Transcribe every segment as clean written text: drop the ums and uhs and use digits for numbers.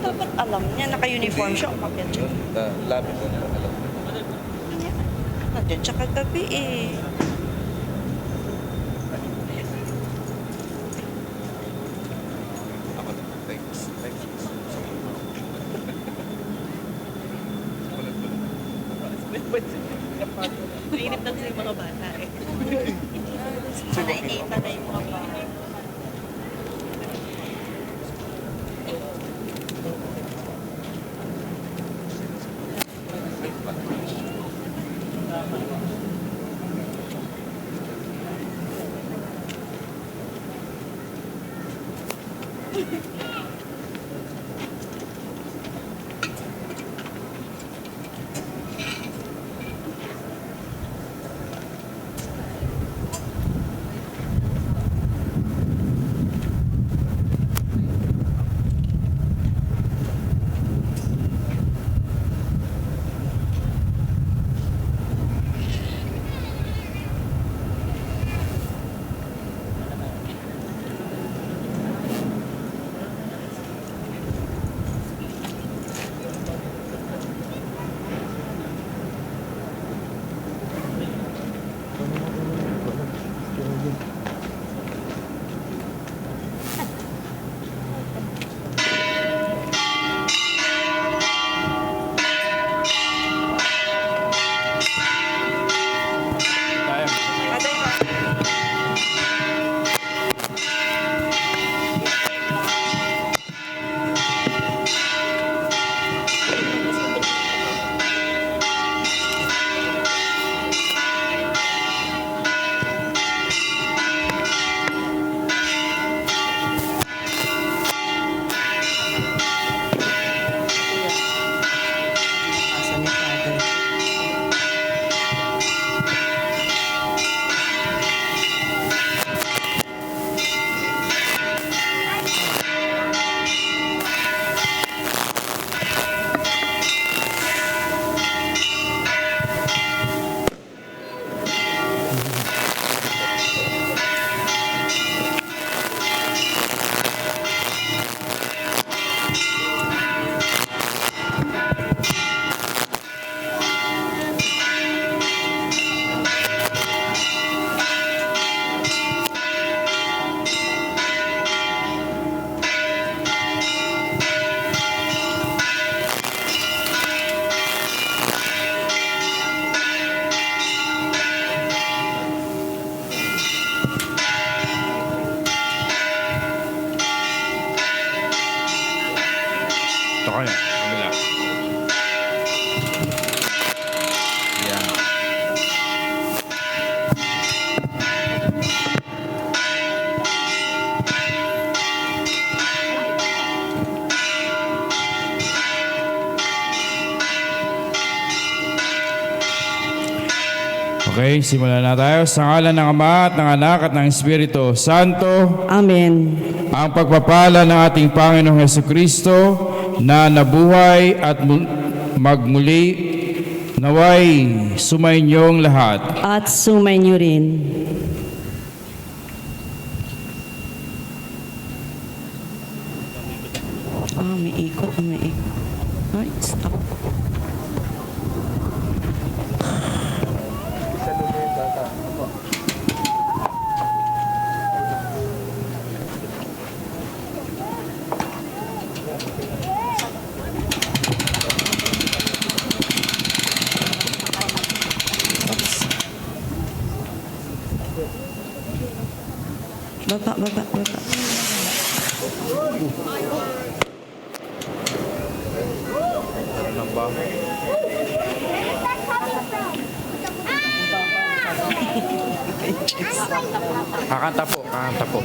Dapat alam niya, naka-uniform siya, umakyat siya. Lapit na alam. Nandiyan siya kagabi eh. Ako na. Thanks. Mainit lang sa mga bata eh. Panay-ita na yung mga bata. Ito kaya, kabila. Yan. Okay, simulan na tayo sa ngalan ng Ama at ng Anak at ng Espiritu Santo. Amen. Ang pagpapala ng ating Panginoong Hesukristo na nabuhay at magmuli naway sumainyong lahat. At sumainyo rin. May ikot. Ay, stop. Baba. Kakanta po.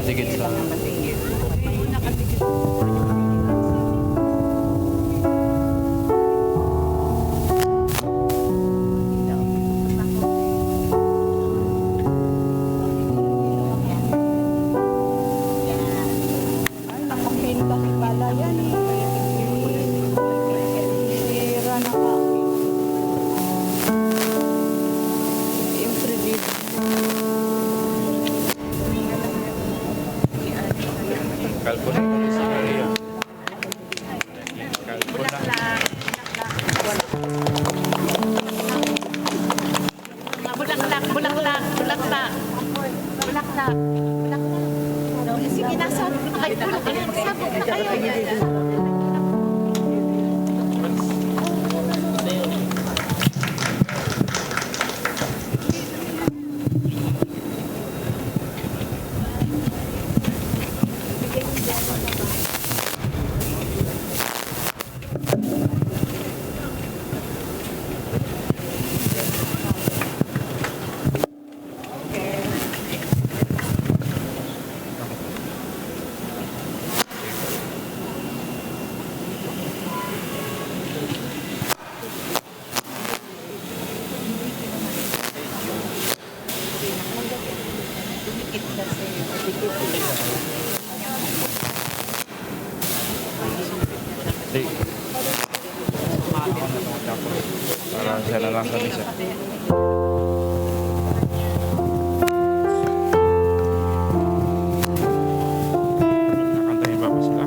Nakatikit sa... Kalpo na ito sa Maria. Kalpo na. Bulaklak, bulaklak, bulaklak. Bulaklak. Sige, nasabog na kayo. Nasabog na kayo. Di. Para siya na lang sa misa. Nakantahin pa sila?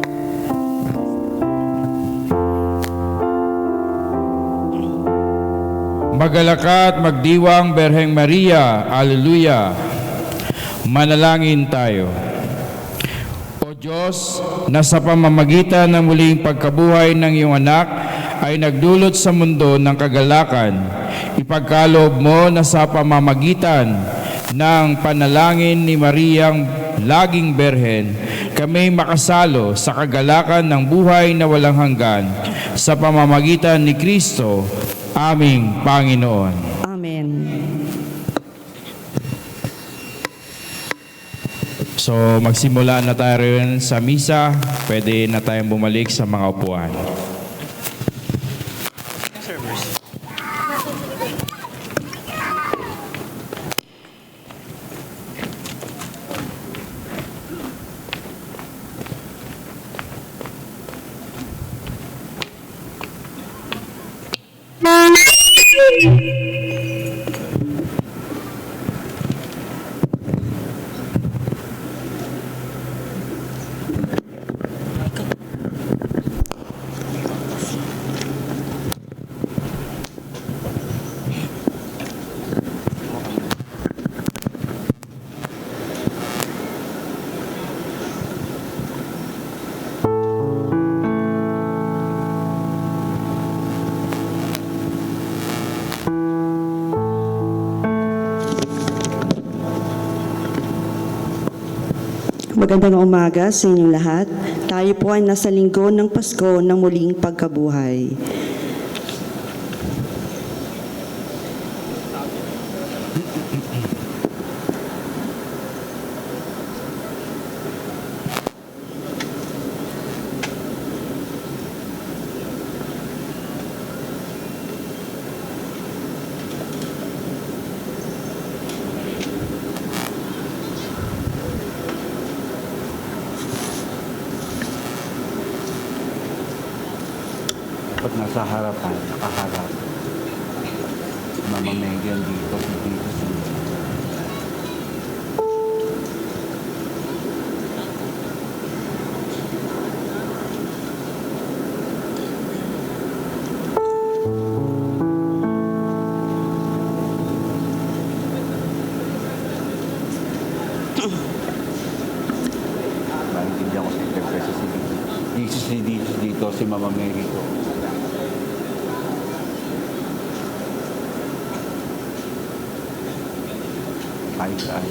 Magalakat, magdiwang, Berheng Maria, Alleluia. Manalangin tayo. O Diyos, na sa pamamagitan ng muling pagkabuhay ng iyong anak ay nagdulot sa mundo ng kagalakan, ipagkaloob mo na sa pamamagitan ng panalangin ni Mariang laging Berhen, kami makasalo sa kagalakan ng buhay na walang hanggan sa pamamagitan ni Kristo, aming Panginoon. Amen. So magsimula na tayo rin sa misa, pwede na tayong bumalik sa mga upuan. Magandang umaga sa inyong lahat. Tayo po ay nasa linggo ng Pasko ng muling pagkabuhay. Dapat nasa harapan, nakaharap. Mama Megan dito, dito sa maintindihan ko sa interpresa si Jesus dito, si Mama Mary ko. Ayos yan.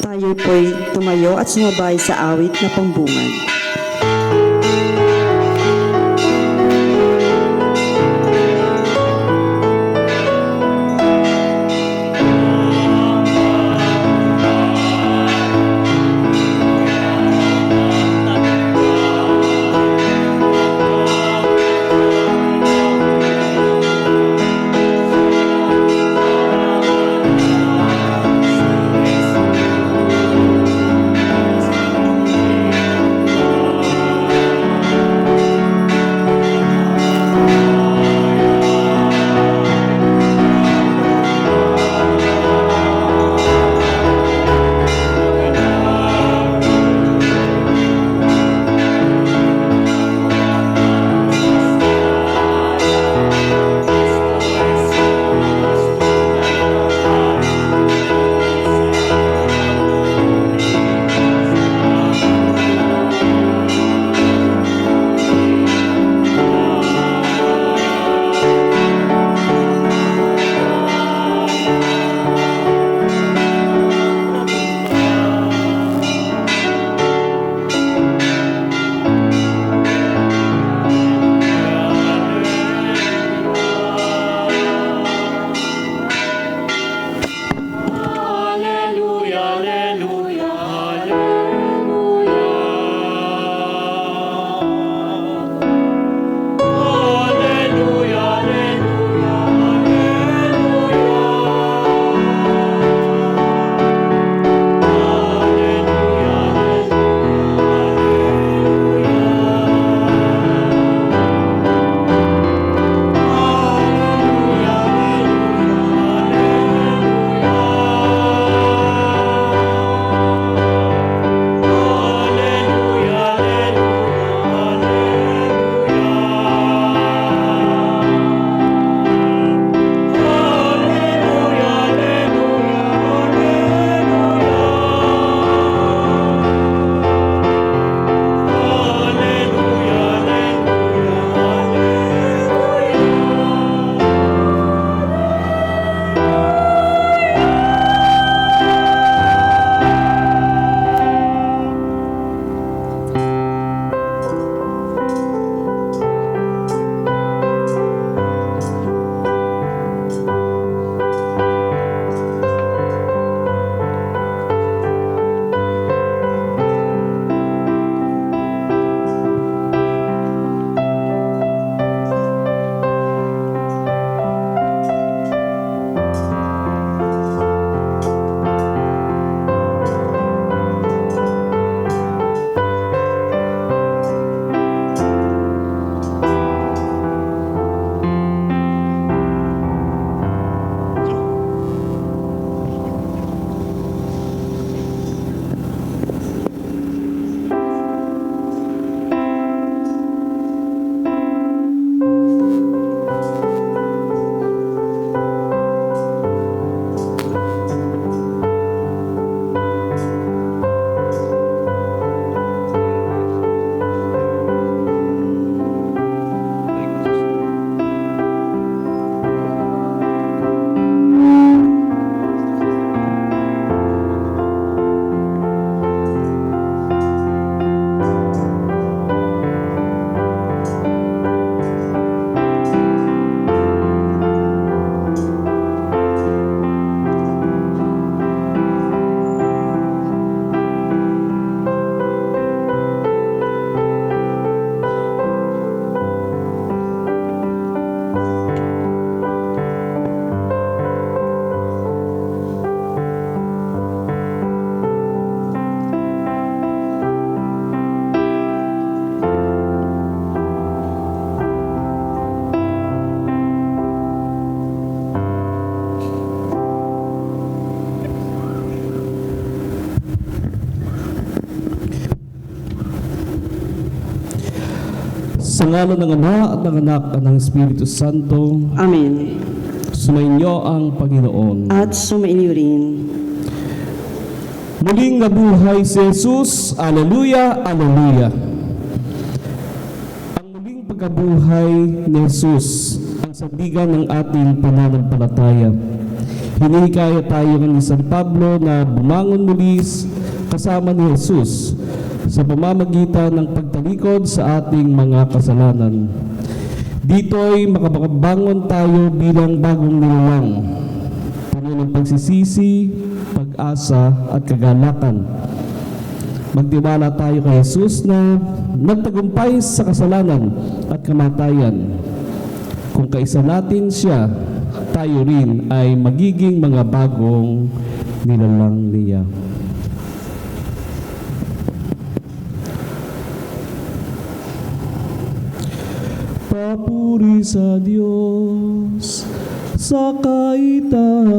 Tayo po'y tumayo at sumabay sa awit na pambungad. Sa ngalan ng Ama at ng Anak at ng Espiritu Santo, Amen. sumainyo ang Panginoon. At sumainyo rin. Muling nabuhay si Jesus. Alleluia, alleluia. Ang muling pagkabuhay ni Jesus ang sandigan ng ating pananampalataya. Hinikaya tayo ni San Pablo na bumangon muli kasama ni Jesus sa pamamagitan ng pagtalikod sa ating mga kasalanan. Dito'y makabangon tayo bilang bagong nilalang, puno ng pagsisisi, pag-asa at kagalakan. Magtiwala tayo kay Jesus na nagtagumpay sa kasalanan at kamatayan. Kung kaisa natin siya, tayo rin ay magiging mga bagong nilalang niya. Papuri sa Diyos sa kaitaasan.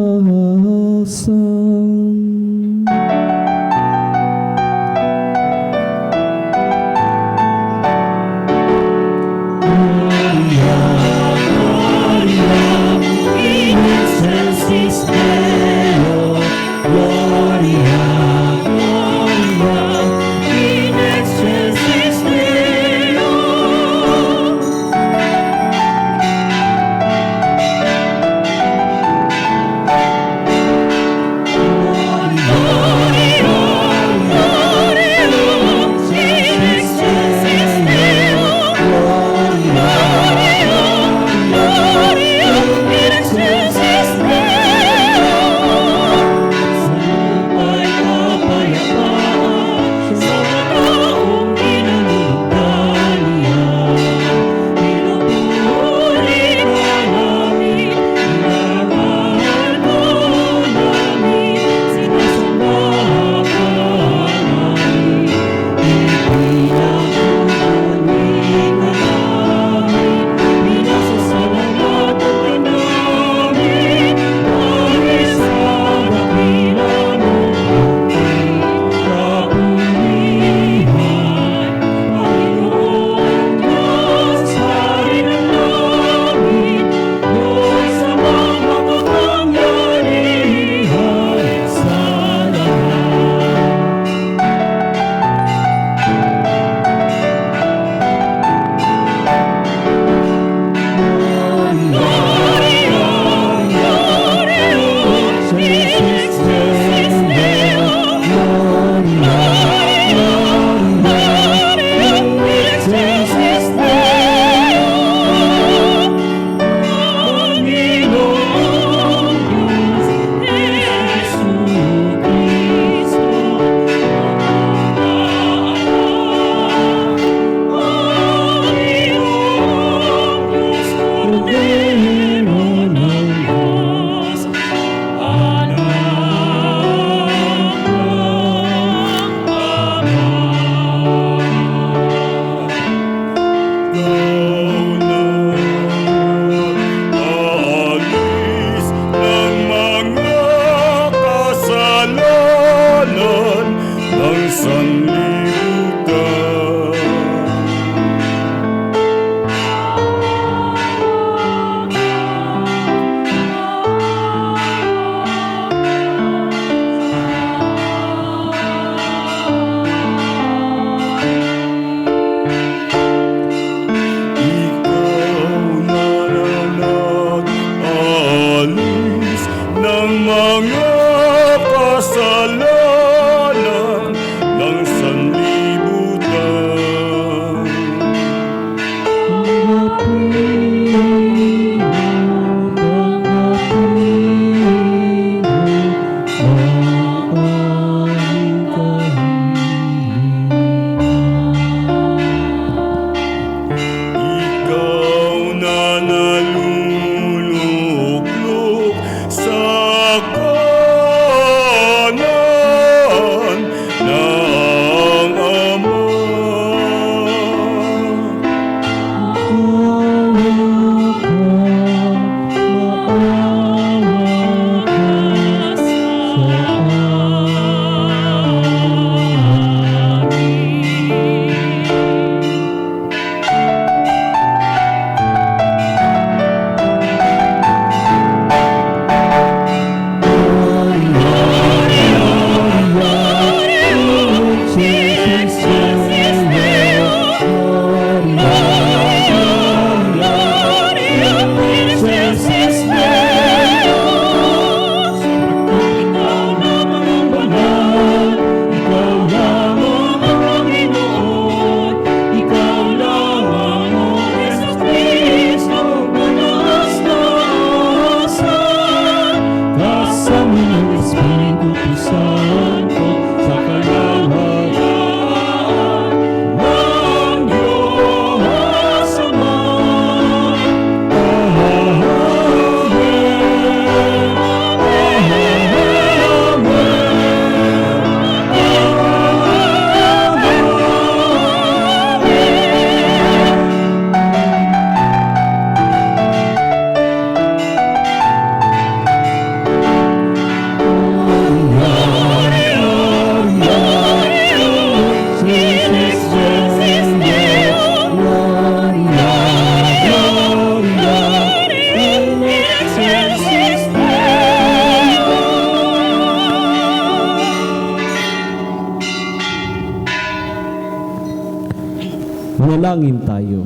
Manalangin tayo.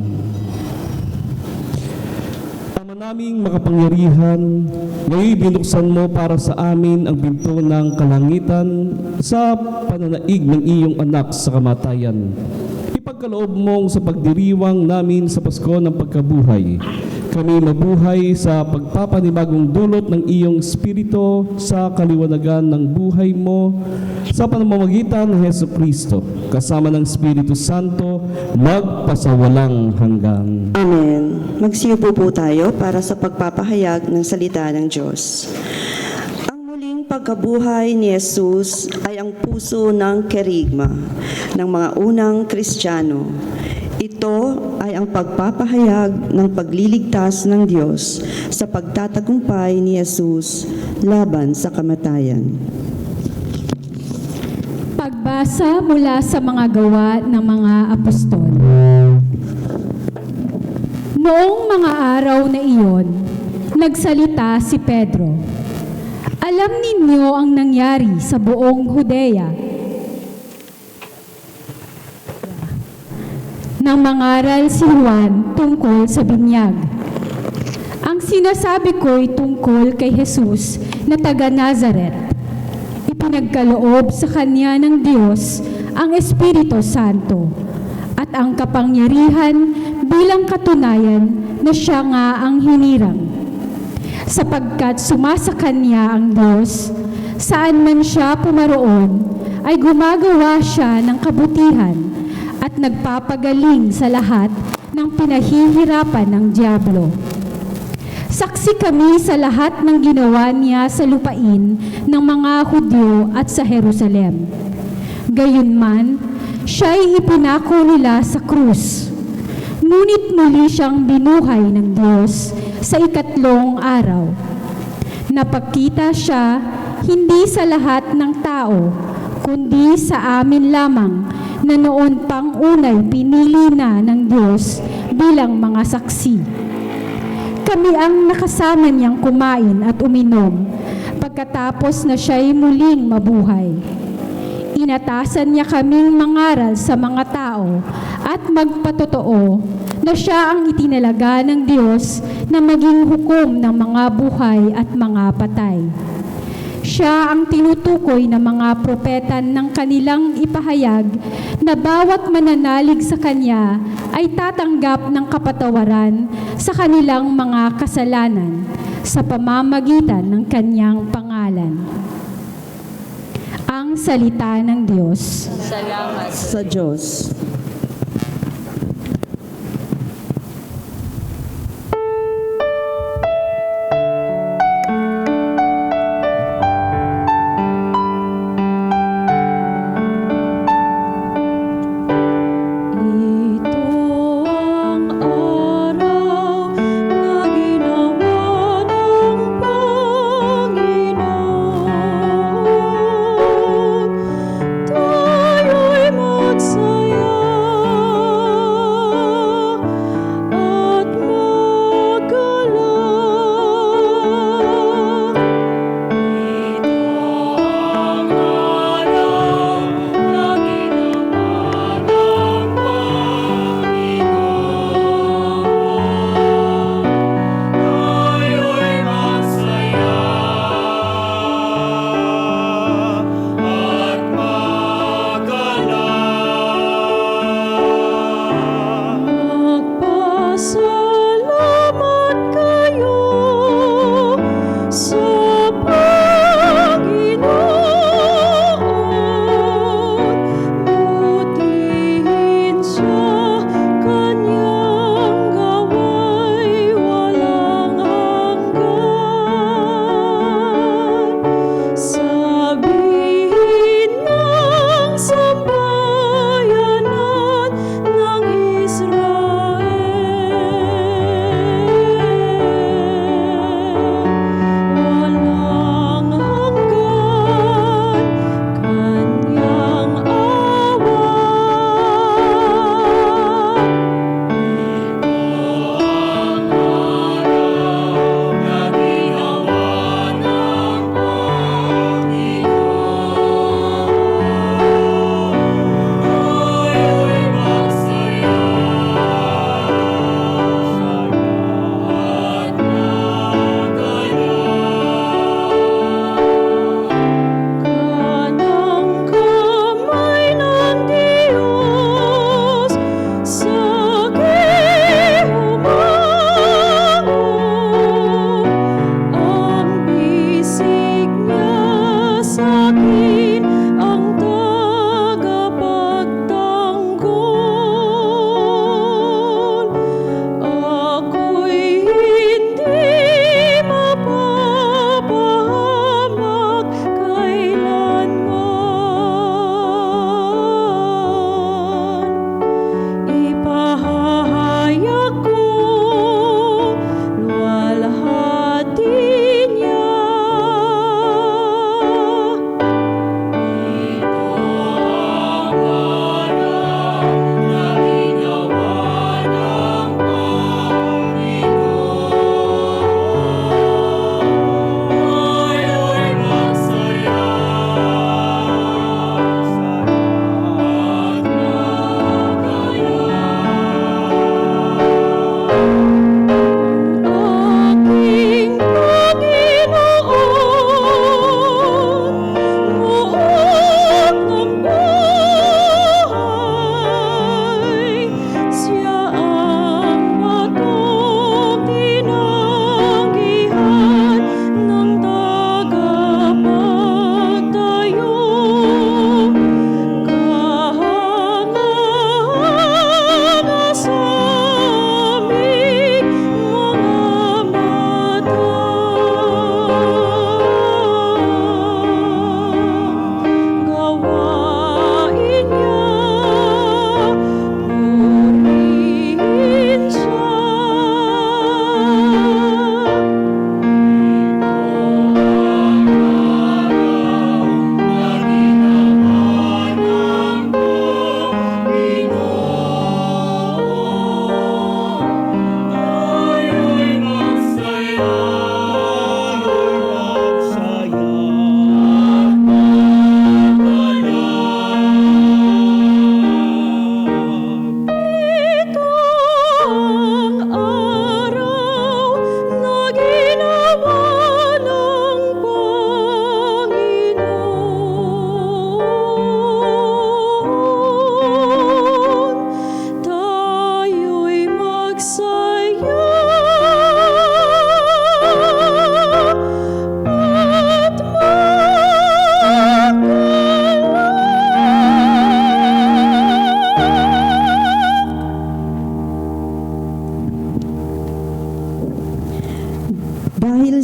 Ama naming makapangyarihan, ngayon binuksan mo para sa amin ang pinto ng kalangitan sa pananaig ng iyong anak sa kamatayan. Ipagkaloob mong sa pagdiriwang namin sa Pasko ng Pagkabuhay, kami mabuhay sa pagpapanibagong dulot ng iyong Espiritu sa kaliwanagan ng buhay mo sa pamamagitan ng Hesus Kristo, kasama ng Espiritu Santo, magpasawalang hanggan. Amen. Magsiupo po tayo para sa pagpapahayag ng salita ng Diyos. Ang muling pagkabuhay ni Jesus ay ang puso ng kerigma ng mga unang Kristiyano. Ito ay ang pagpapahayag ng pagliligtas ng Diyos sa pagtatagumpay ni Jesus laban sa kamatayan. Pagbasa mula sa mga gawa ng mga apostol. Noong mga araw na iyon, nagsalita si Pedro. Alam ninyo ang nangyari sa buong Judea. Nang mangaral si Juan tungkol sa binyag. Ang sinasabi ko'y tungkol kay Jesus na taga Nazaret. Ipinagkaloob sa kanya ng Diyos ang Espiritu Santo at ang kapangyarihan bilang katunayan na siya nga ang hinirang. Sapagkat sumasa kanya ang Diyos, saan man siya pumaroon, ay gumagawa siya ng kabutihan at nagpapagaling sa lahat ng pinahihirapan ng dyablo. Saksi kami sa lahat ng ginawa niya sa lupain ng mga Hudyo at sa Jerusalem. Gayunman, siya'y ipinako nila sa krus. Ngunit muli siyang binuhay ng Diyos sa ikatlong araw. Napakita siya hindi sa lahat ng tao, kundi sa amin lamang na noon pang unay pinili na ng Diyos bilang mga saksi. Kami ang nakasama niyang kumain at uminom pagkatapos na siya'y muling mabuhay. Inatasan niya kaming mangaral sa mga tao at magpatotoo na siya ang itinalaga ng Diyos na maging hukom ng mga buhay at mga patay. Siya ang tinutukoy ng mga propeta ng kanilang ipahayag na bawat mananalig sa Kanya ay tatanggap ng kapatawaran sa kanilang mga kasalanan sa pamamagitan ng Kanyang pangalan. Ang salita ng Diyos. Salamat Sa Diyos. Tayo'y magsaya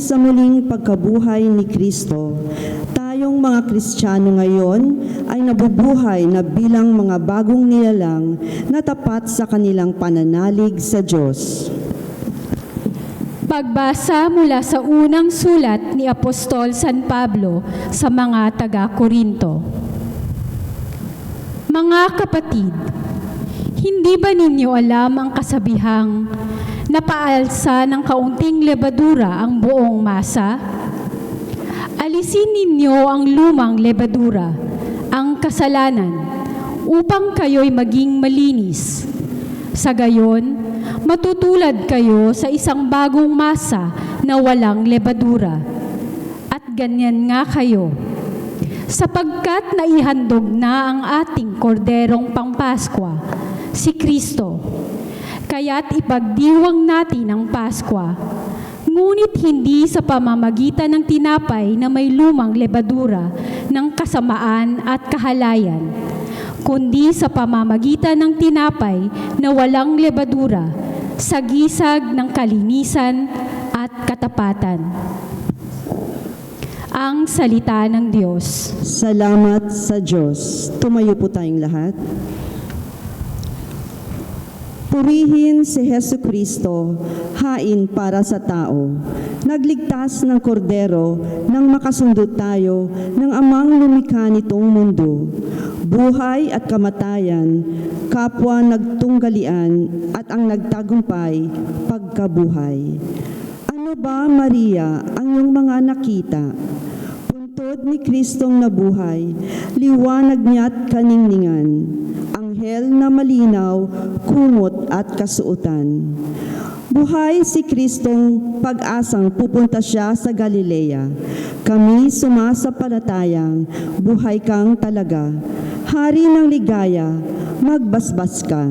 sa muling pagkabuhay ni Kristo, tayong mga Kristiyano ngayon ay nabubuhay na bilang mga bagong nilalang na tapat sa kanilang pananalig sa Diyos. Pagbasa mula sa unang sulat ni Apostol San Pablo sa mga taga-Korinto. Mga kapatid, hindi ba ninyo alam ang kasabihang napaalsa ng kaunting lebadura ang buong masa? Alisin ninyo ang lumang lebadura, ang kasalanan, upang kayo'y maging malinis. Sa gayon, matutulad kayo sa isang bagong masa na walang lebadura. At ganyan nga kayo, sapagkat naihandog na ang ating korderong pangpaskwa, si Kristo. Kaya't ipagdiwang natin ang Paskwa, ngunit hindi sa pamamagitan ng tinapay na may lumang lebadura ng kasamaan at kahalayan, kundi sa pamamagitan ng tinapay na walang lebadura, sa gisag ng kalinisan at katapatan. Ang salita ng Diyos. Salamat sa Diyos. Tumayo po tayong lahat. Purihin si Hesukristo, hain para sa tao. Nagligtas ng kordero nang makasundo tayo ng amang lumikha nitong mundo. Buhay at kamatayan, kapwa nagtunggalian at ang nagtagumpay, pagkabuhay. Ano ba, Maria, ang iyong mga nakita? Puntod ni Kristong nabuhay, liwanag niya't kaningningan. Anghel na malinaw, kumot at kasuotan. Buhay si Kristong pag-asang pupunta siya sa Galilea. Kami sumasapalatayang buhay kang talaga. Hari ng ligaya, magbasbas ka.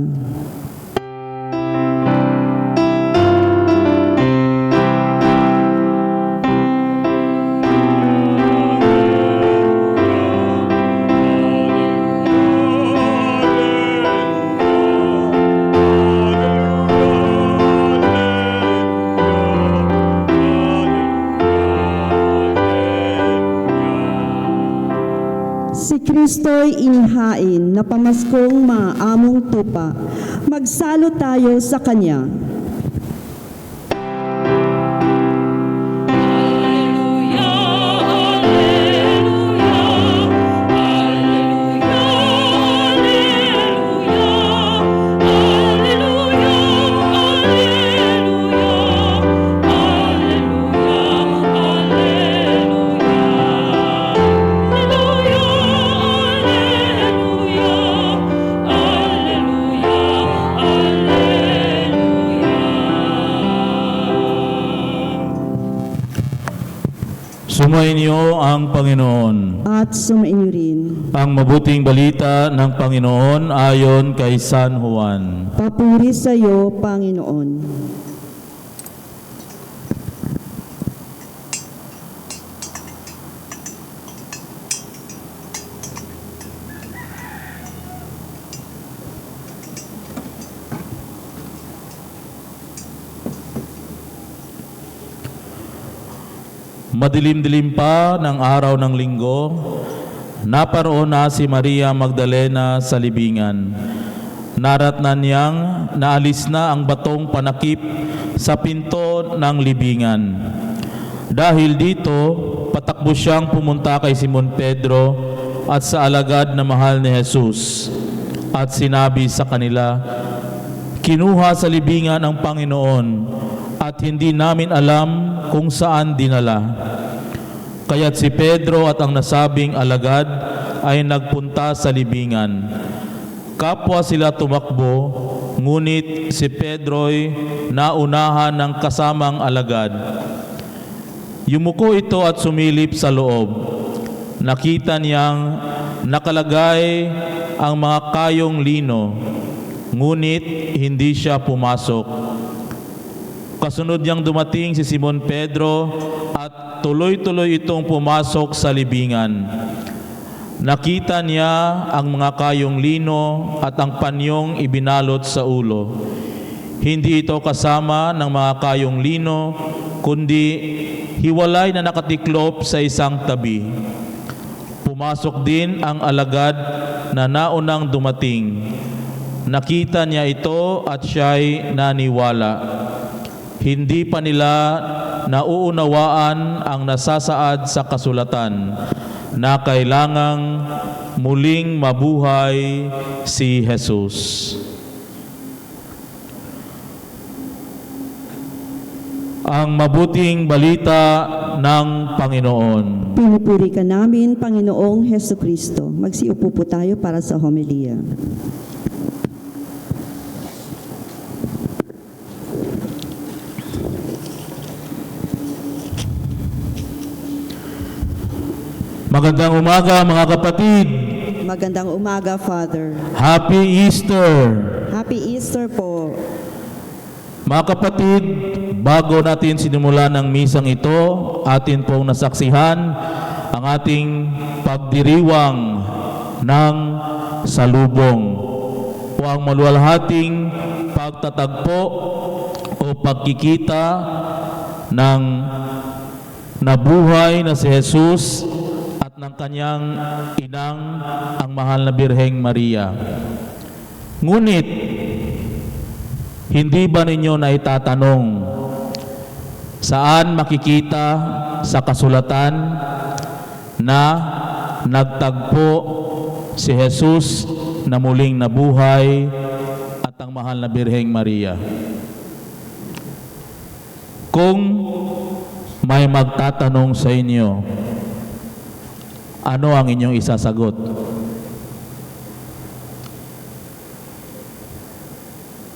Si Kristo'y inihain na pamaskong maamong tupa. Magsalo tayo sa Kanya. Sumainyo ang Panginoon. At sumainyo rin. Ang mabuting balita ng Panginoon ayon kay San Juan. Papuri sa iyo, Panginoon. Madilim-dilim pa ng araw ng linggo, naparoon na si Maria Magdalena sa libingan. Naratnan niyang naalis na ang batong panakip sa pinto ng libingan. Dahil dito, patakbo siyang pumunta kay Simon Pedro at sa alagad na mahal ni Jesus at sinabi sa kanila, "Kinuha sa libingan ang Panginoon at hindi namin alam kung saan dinala." Kaya't si Pedro at ang nasabing alagad ay nagpunta sa libingan. Kapwa sila tumakbo, ngunit si Pedro'y naunahan ng kasamang alagad. Yumuko ito at sumilip sa loob. Nakita niyang nakalagay ang mga kayong lino, ngunit hindi siya pumasok. Kasunod niyang dumating si Simon Pedro at tuloy-tuloy itong pumasok sa libingan. Nakita niya ang mga kayong lino at ang panyong ibinalot sa ulo. Hindi ito kasama ng mga kayong lino, kundi hiwalay na nakatiklop sa isang tabi. Pumasok din ang alagad na naunang dumating. Nakita niya ito at siya'y naniwala. Hindi pa nila nauunawaan ang nasasaad sa kasulatan na kailangang muling mabuhay si Jesus. Ang mabuting balita ng Panginoon. Pinupuri ka namin, Panginoong Hesukristo. Magsiupo po tayo para sa homilia. Magandang umaga mga kapatid. Magandang umaga, Father. Happy Easter. Happy Easter po. Mga kapatid, bago natin sinimulan ng misang ito, atin pong nasaksihan ang ating pagdiriwang ng salubong o ang maluwalhating pagtatagpo o pagkikita ng nabuhay na si Jesus at ng kanyang inang ang mahal na Birheng Maria. Ngunit, hindi ba ninyo naitatanong saan makikita sa kasulatan na nagtagpo si Jesus na muling nabuhay at ang mahal na Birheng Maria? Kung may magtatanong sa inyo, ano ang inyong isasagot?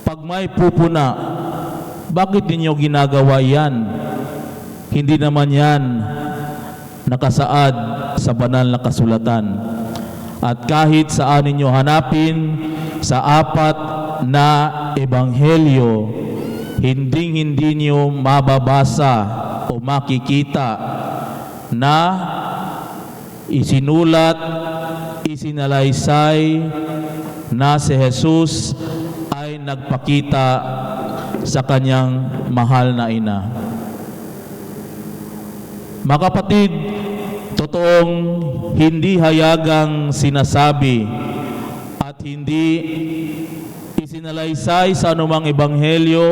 Pag may pupuna, bakit ninyo ginagawa yan? Hindi naman yan nakasaad sa banal na kasulatan. At kahit saan ninyo hanapin sa 4 na ebanghelyo, hindi niyo mababasa o makikita na isinulat, isinalaysay na si Jesus ay nagpakita sa kanyang mahal na ina. Mga kapatid, totoong hindi hayagang sinasabi at hindi isinalaysay sa anumang ebanghelyo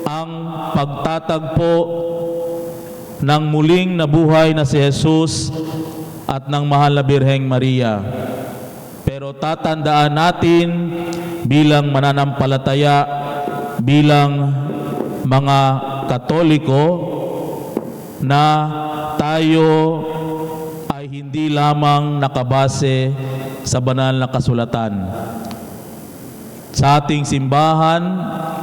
ang pagtatagpo ng muling nabuhay na si Jesus at ng mahal na Birheng Maria. Pero tatandaan natin bilang mananampalataya, bilang mga Katoliko, na tayo ay hindi lamang nakabase sa banal na kasulatan. Sa ating simbahan,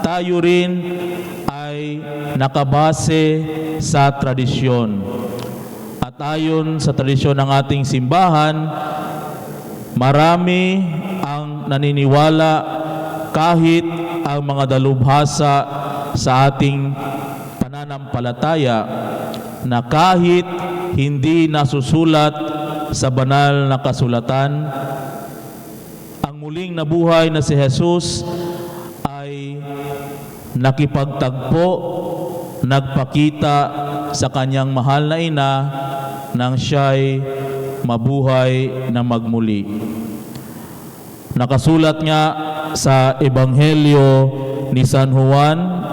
tayo rin ay nakabase sa tradisyon. At ayon sa tradisyon ng ating simbahan, marami ang naniniwala kahit ang mga dalubhasa sa ating pananampalataya na kahit hindi nasusulat sa banal na kasulatan, ang muling nabuhay na si Jesus ay nakipagtagpo, nagpakita sa kanyang mahal na ina nang siya'y mabuhay na magmuli. Nakasulat nga sa Ebanghelyo ni San Juan,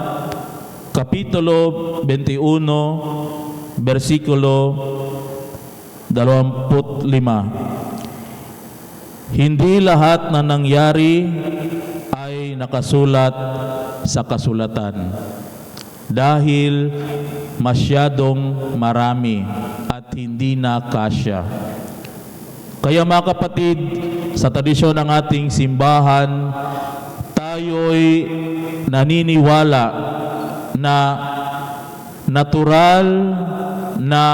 Kapitulo 21, versikulo 25. Hindi lahat na nangyari ay nakasulat sa kasulatan dahil masyadong marami at hindi na kasya. Kaya mga kapatid, sa tradisyon ng ating simbahan, tayo'y naniniwala na natural na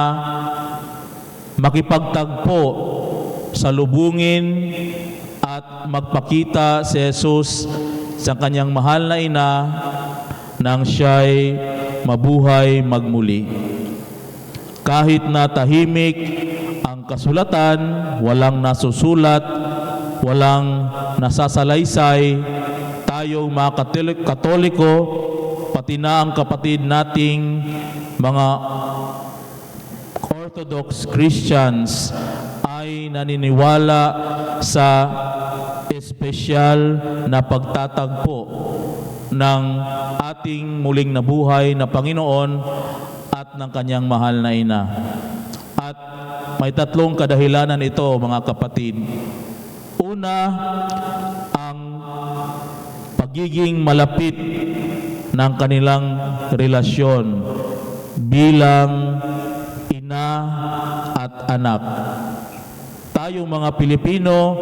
makipagtagpo, salubungin at magpakita si Jesus sa kanyang mahal na ina nang siya'y mabuhay magmuli. Kahit na tahimik ang kasulatan, walang nasusulat, walang nasasalaysay, tayong mga Katoliko, pati na ang kapatid nating mga Orthodox Christians ay naniniwala sa espesyal na pagtatagpo ng ating muling nabuhay na Panginoon at ng kanyang mahal na ina. At may tatlong kadahilanan ito, mga kapatid. Una, ang pagiging malapit ng kanilang relasyon bilang ina at anak. Tayong mga Pilipino,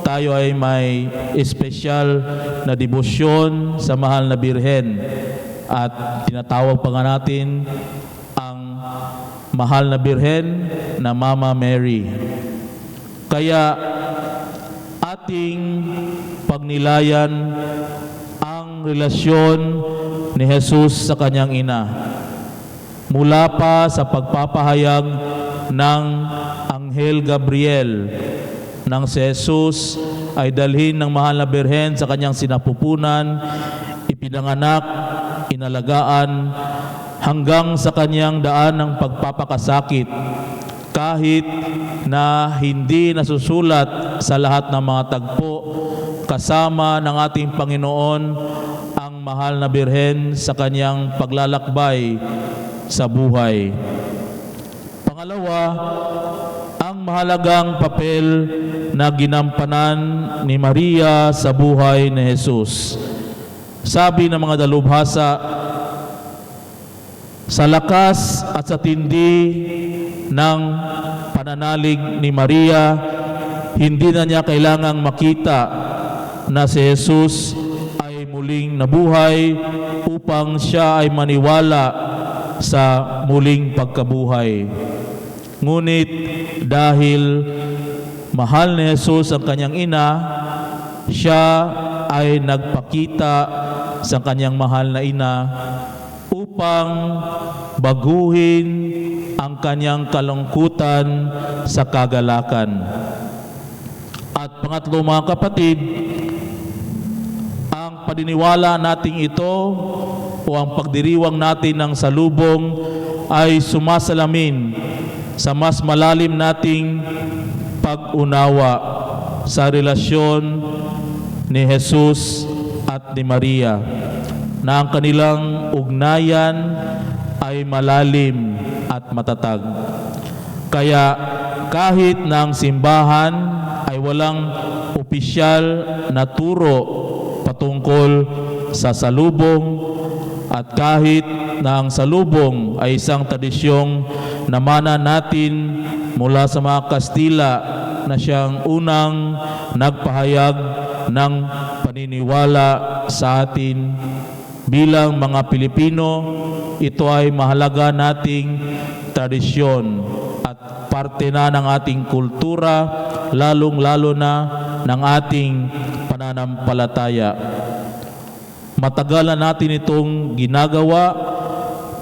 tayo ay may espesyal na debosyon sa mahal na Birhen at tinatawag pa nga natin ang mahal na Birhen na Mama Mary. Kaya ating pagnilayan ang relasyon ni Jesus sa kanyang ina. Mula pa sa pagpapahayag ng Anghel Gabriel nang si Jesus ay dalhin ng mahal na Birhen sa kanyang sinapupunan, ipinanganak, inalagaan, hanggang sa kanyang daan ng pagpapakasakit, kahit na hindi nasusulat sa lahat ng mga tagpo, kasama ng ating Panginoon ang mahal na Birhen sa kanyang paglalakbay sa buhay. Pangalawa, ang mahalagang papel na ginampanan ni Maria sa buhay ni Jesus. Sabi ng mga dalubhasa, sa lakas at sa tindi ng pananalig ni Maria, hindi na niya kailangang makita na si Jesus ay muling nabuhay upang siya ay maniwala sa muling pagkabuhay. Ngunit dahil mahal ni Jesus ang kanyang ina, siya ay nagpakita sa kanyang mahal na ina upang baguhin ang kanyang kalungkutan sa kagalakan. At pangatlo, mga kapatid, ang paniniwala nating ito o ang pagdiriwang natin ng salubong ay sumasalamin sa mas malalim nating pag-unawa sa relasyon ni Jesus at ni Maria, na ang kanilang ugnayan ay malalim at matatag. Kaya kahit na ang simbahan ay walang opisyal na turo patungkol sa salubong, at kahit na ang salubong ay isang tradisyong namana natin mula sa mga Kastila na siyang unang nagpahayag ng paniniwala sa atin bilang mga Pilipino, ito ay mahalaga nating tradisyon at parte na ng ating kultura, lalong-lalo na ng ating pananampalataya. Matagal na natin itong ginagawa,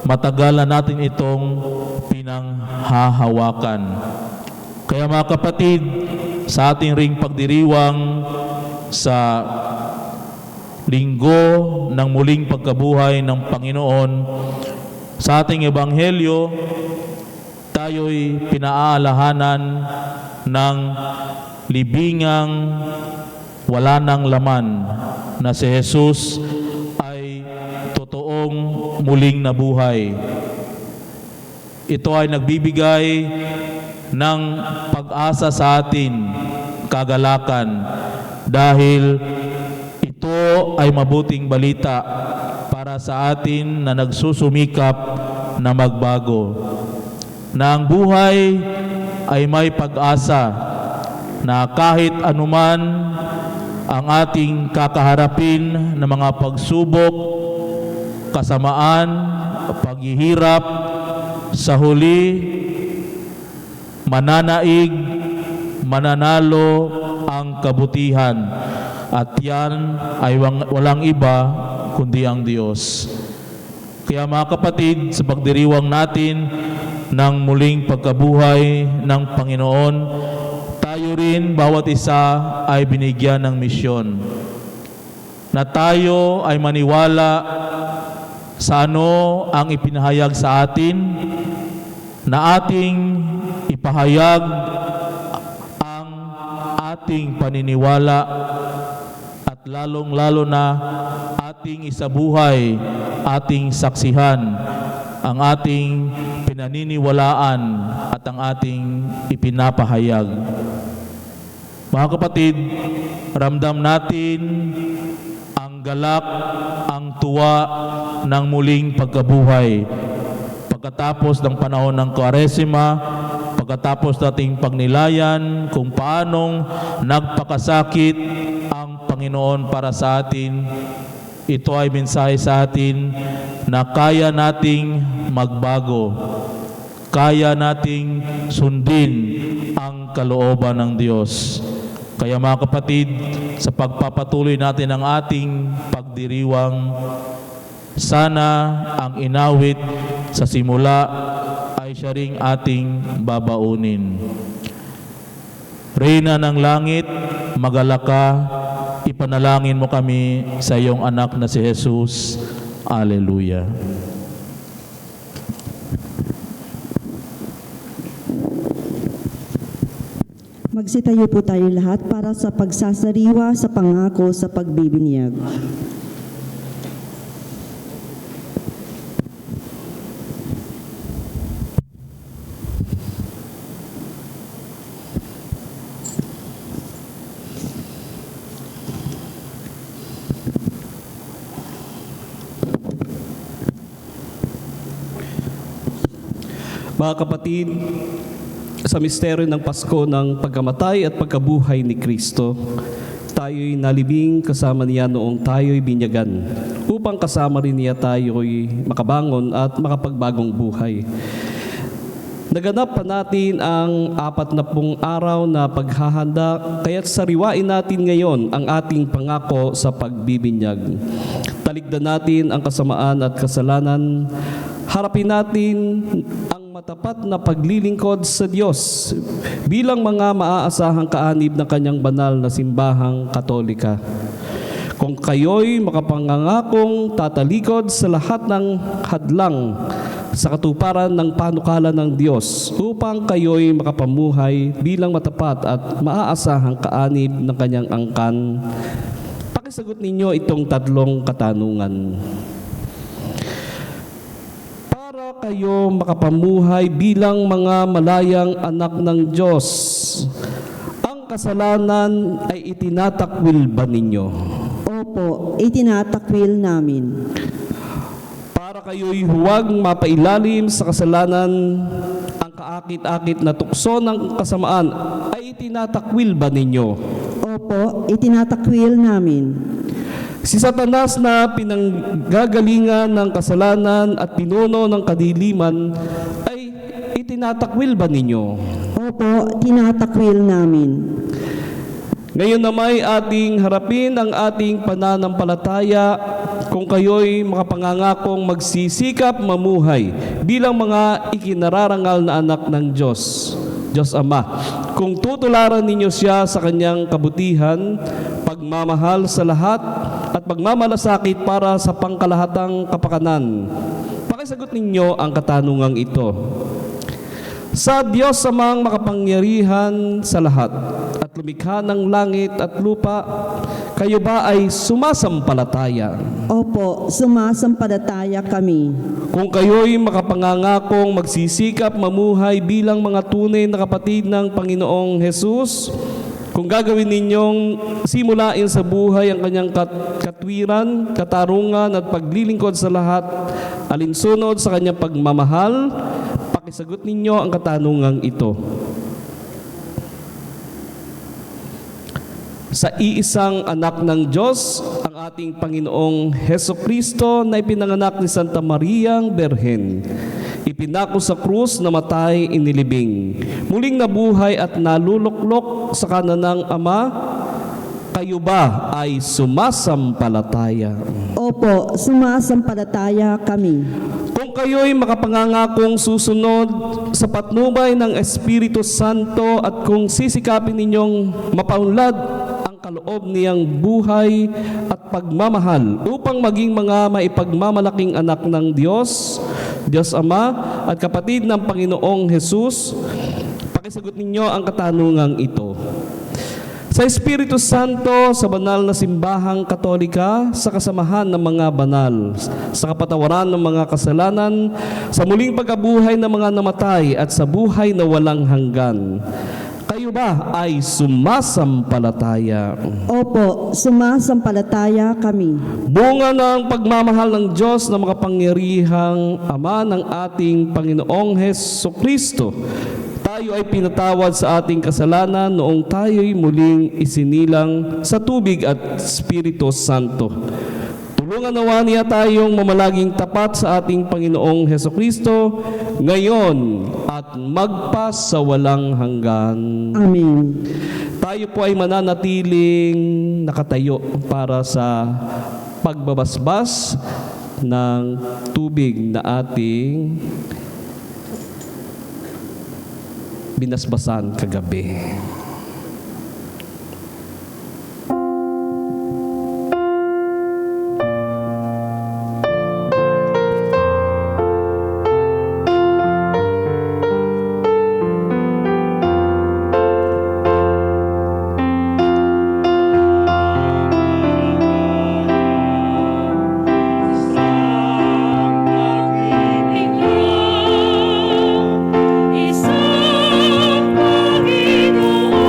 matagal na natin itong pinanghahawakan. Kaya mga kapatid, sa ating ring pagdiriwang sa linggo ng muling pagkabuhay ng Panginoon, sa ating ebanghelyo, tayo'y pinaalahanan ng libingang wala nang laman na si Jesus ay totoong muling nabuhay. Ito ay nagbibigay ng pag-asa sa atin, kagalakan, dahil ito ay mabuting balita para sa atin na nagsusumikap na magbago. Na ang buhay ay may pag-asa na kahit anuman ang ating kakaharapin na mga pagsubok, kasamaan, paghihirap, sa huli, mananaig, mananalo ang kabutihan. At yan ay walang iba kundi ang Diyos. Kaya mga kapatid, sa pagdiriwang natin ng muling pagkabuhay ng Panginoon, tayo rin, bawat isa ay binigyan ng misyon. Na tayo ay maniwala sa ano ang ipinahayag sa atin, na ating ipahayag ang ating paniniwala at lalong-lalo na ating isabuhay, ating saksihan ang ating pinaniniwalaan at ang ating ipinapahayag. Mga kapatid, ramdam natin ang galak, ang tuwa ng muling pagkabuhay. Pagkatapos ng panahon ng Kwaresima, pagkatapos nating pagnilayan kung paanong nagpakasakit ang Panginoon para sa atin, ito ay mensahe sa atin na kaya nating magbago, kaya nating sundin ang kalooban ng Diyos. Kaya mga kapatid, sa pagpapatuloy natin ang ating pagdiriwang, sana ang inawit sa simula ay siya ring ating babaunin. Reyna ng langit, magalak ka, ipanalangin mo kami sa iyong anak na si Jesus. Alleluia. Magsitayo po tayo lahat para sa pagsasariwa sa pangako sa pagbibinyag. Mga kapatid, sa misteryo ng Pasko ng pagkamatay at pagkabuhay ni Kristo, tayo'y nalibing kasama niya noong tayo'y binyagan, upang kasama rin niya tayo'y makabangon at makapagbagong buhay. Naganap pa natin ang 40 araw na paghahanda, kaya't sariwain natin ngayon ang ating pangako sa pagbibinyag. Talikdan natin ang kasamaan at kasalanan, harapin natin ang matapat na paglilingkod sa Diyos bilang mga maaasahang kaanib ng kanyang banal na simbahang Katolika. Kung kayo'y makapangangakong tatalikod sa lahat ng hadlang sa katuparan ng panukala ng Diyos upang kayo'y makapamuhay bilang matapat at maaasahang kaanib ng kanyang angkan, pakisagot ninyo itong 3 katanungan. Kayo makapamuhay bilang mga malayang anak ng Diyos, ang kasalanan ay itinatakwil ba ninyo? Opo, itinatakwil namin. Para kayo'y huwag mapailalim sa kasalanan, ang kaakit-akit na tukso ng kasamaan ay itinatakwil ba ninyo? Opo, itinatakwil namin. Si Satanas na pinanggagalingan ng kasalanan at pinuno ng kadiliman ay itinatakwil ba ninyo? Opo, tinatakwil namin. Ngayon na may ating harapin ang ating pananampalataya kung kayo'y makapangangakong magsisikap mamuhay bilang mga ikinararangal na anak ng Diyos, Diyos Ama. Kung tutularan ninyo siya sa kanyang kabutihan, pagmamahal sa lahat, at pagmamalasakit para sa pangkalahatang kapakanan. Pakisagot ninyo ang katanungang ito. Sa Diyos Amang makapangyarihan sa lahat at lumikha ng langit at lupa, kayo ba ay sumasampalataya? Opo, sumasampalataya kami. Kung kayo'y makapangangakong magsisikap mamuhay bilang mga tunay na kapatid ng Panginoong Hesus, kung gagawin ninyong simulain sa buhay ang kanyang katwiran, katarungan at paglilingkod sa lahat, alinsunod sa kanyang pagmamahal, pakisagot ninyo ang katanungang ito. Sa iisang anak ng Diyos, ang ating Panginoong Hesukristo na ipinanganak ni Santa Mariang Berhen, ipinako sa krus, namatay, inilibing, muling nabuhay at naluluklok sa kanan ng Ama, kayo ba ay sumasampalataya? Opo, sumasampalataya kami. Kung kayo'y makapangangakong susunod sa patnubay ng Espiritu Santo at kung sisikapin ninyong mapaunlad ang kaloob niyang buhay at pagmamahal upang maging mga maipagmamalaking anak ng Diyos, Diyos Ama at kapatid ng Panginoong Hesus? Pakisagot ninyo ang katanungang ito. Sa Espiritu Santo, sa banal na simbahang Katolika, sa kasamahan ng mga banal, sa kapatawaran ng mga kasalanan, sa muling pagkabuhay ng mga namatay at sa buhay na walang hanggan, kayo ba ay sumasampalataya? Opo, sumasampalataya kami. Bunga ng pagmamahal ng Diyos na makapangyarihang Ama ng ating Panginoong Hesukristo, tayo ay pinatawad sa ating kasalanan noong tayo'y muling isinilang sa tubig at Espiritu Santo. Tulungan nawa niya tayong mamalaging tapat sa ating Panginoong Hesukristo ngayon at magpas sa walang hanggan. Amen. Tayo po ay mananatiling nakatayo para sa pagbabasbas ng tubig na ating binasbasan kagabi. Isang Panginoon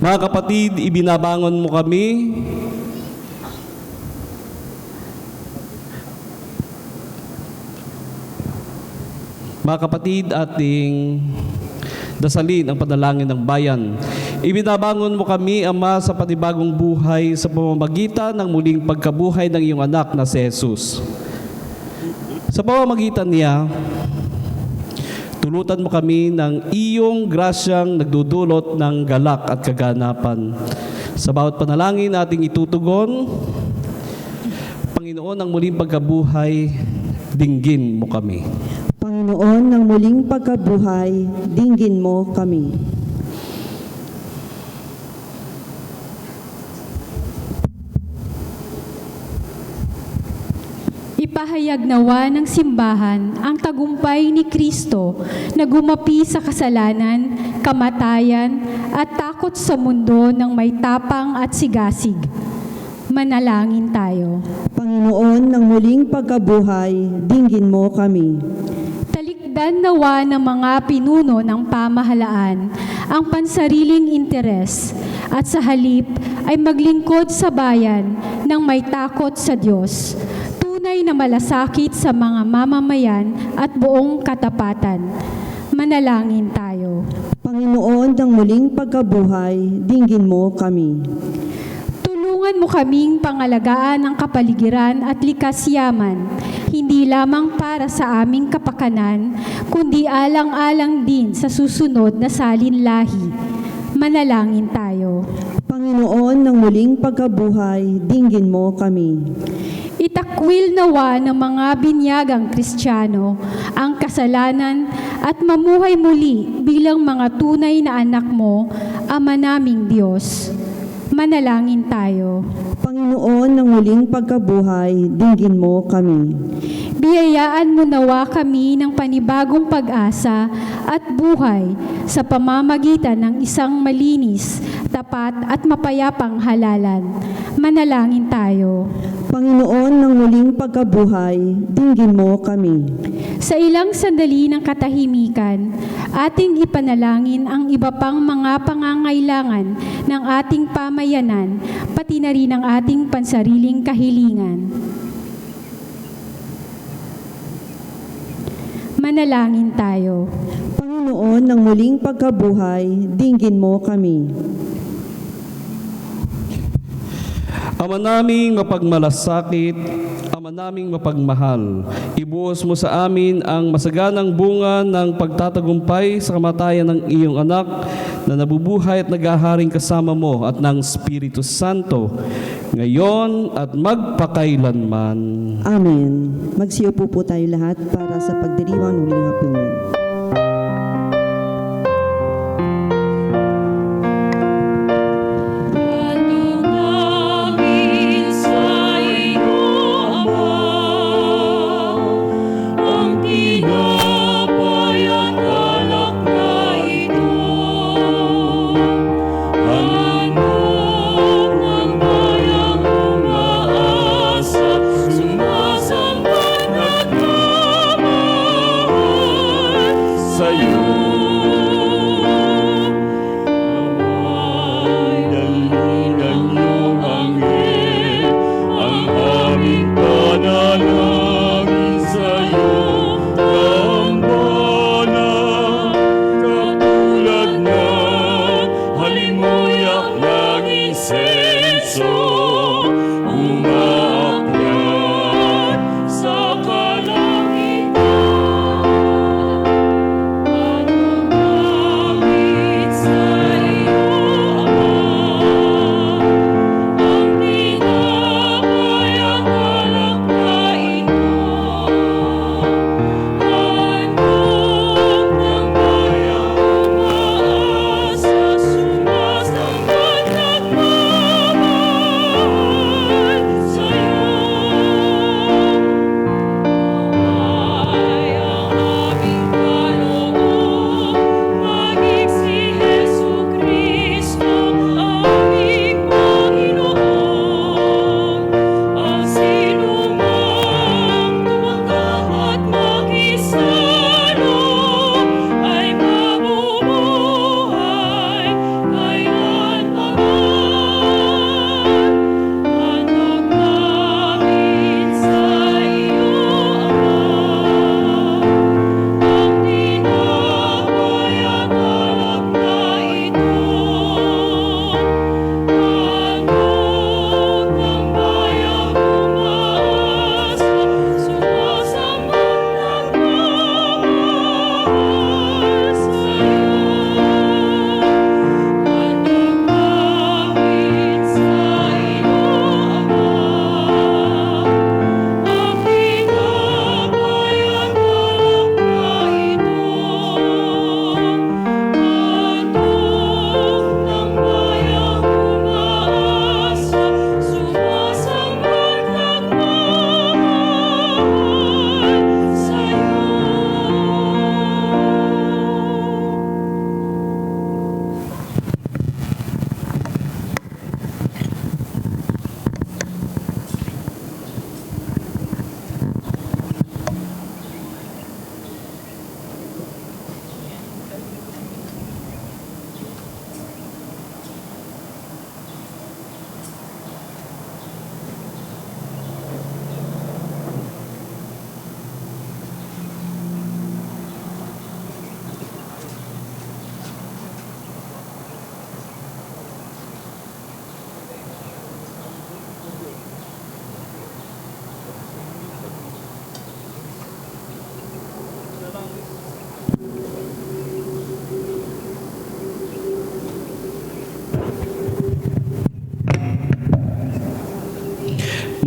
Mga kapatid, ibinabangon mo kami. Mga kapatid, ating dasalin ang panalangin ng bayan. Ibinabangon mo kami, Ama, sa panibagong buhay sa pamamagitan ng muling pagkabuhay ng iyong anak na si Jesus. Sa pamamagitan niya, tulutan mo kami ng iyong grasyang nagdudulot ng galak at kaganapan. Sa bawat panalangin ating itutugon, Panginoon, ang muling pagkabuhay, dinggin mo kami. Panginoon, ng muling pagkabuhay, dinggin mo kami. Ipahayag nawa ng simbahan ang tagumpay ni Kristo na gumapi sa kasalanan, kamatayan at takot sa mundo ng may tapang at sigasig. Manalangin tayo. Panginoon, ng muling pagkabuhay, dinggin mo kami. Talikdan nawa ng mga pinuno ng pamahalaan ang pansariling interes at sa halip ay maglingkod sa bayan ng may takot sa Diyos. Tunay na malasakit sa mga mamamayan at buong katapatan. Manalangin tayo. Panginoon, ng muling pagkabuhay, dinggin mo kami. Tulungan mo kaming pangalagaan ang kapaligiran at likas yaman, hindi lamang para sa aming kapakanan, kundi alang-alang din sa susunod na salinlahi. Manalangin tayo. Panginoon, ng muling pagkabuhay, dinggin mo kami. Itakwil nawa ng mga binyagang Kristiyano ang kasalanan at mamuhay muli bilang mga tunay na anak mo, Ama naming Diyos. Manalangin tayo. Panginoon, ng muling pagkabuhay, dinggin mo kami. Biyayaan mo nawa kami ng panibagong pag-asa at buhay sa pamamagitan ng isang malinis, tapat at mapayapang halalan. Manalangin tayo. Panginoon, ng muling pagkabuhay, dinggin mo kami. Sa ilang sandali ng katahimikan, ating ipanalangin ang iba pang mga pangangailangan ng ating pamayanan, pati na rin ang ating pansariling kahilingan. Manalangin tayo. Panginoon, ng muling pagkabuhay, dinggin mo kami. Ama naming mapagmalasakit, Ama naming mapagmahal, ibuhos mo sa amin ang masaganang bunga ng pagtatagumpay sa kamatayan ng iyong anak na nabubuhay at naghaharing kasama mo at ng Espiritu Santo, ngayon at magpakailanman. Amen. Magsiupo po tayo lahat para sa pagdiriwang ng huling hapunan.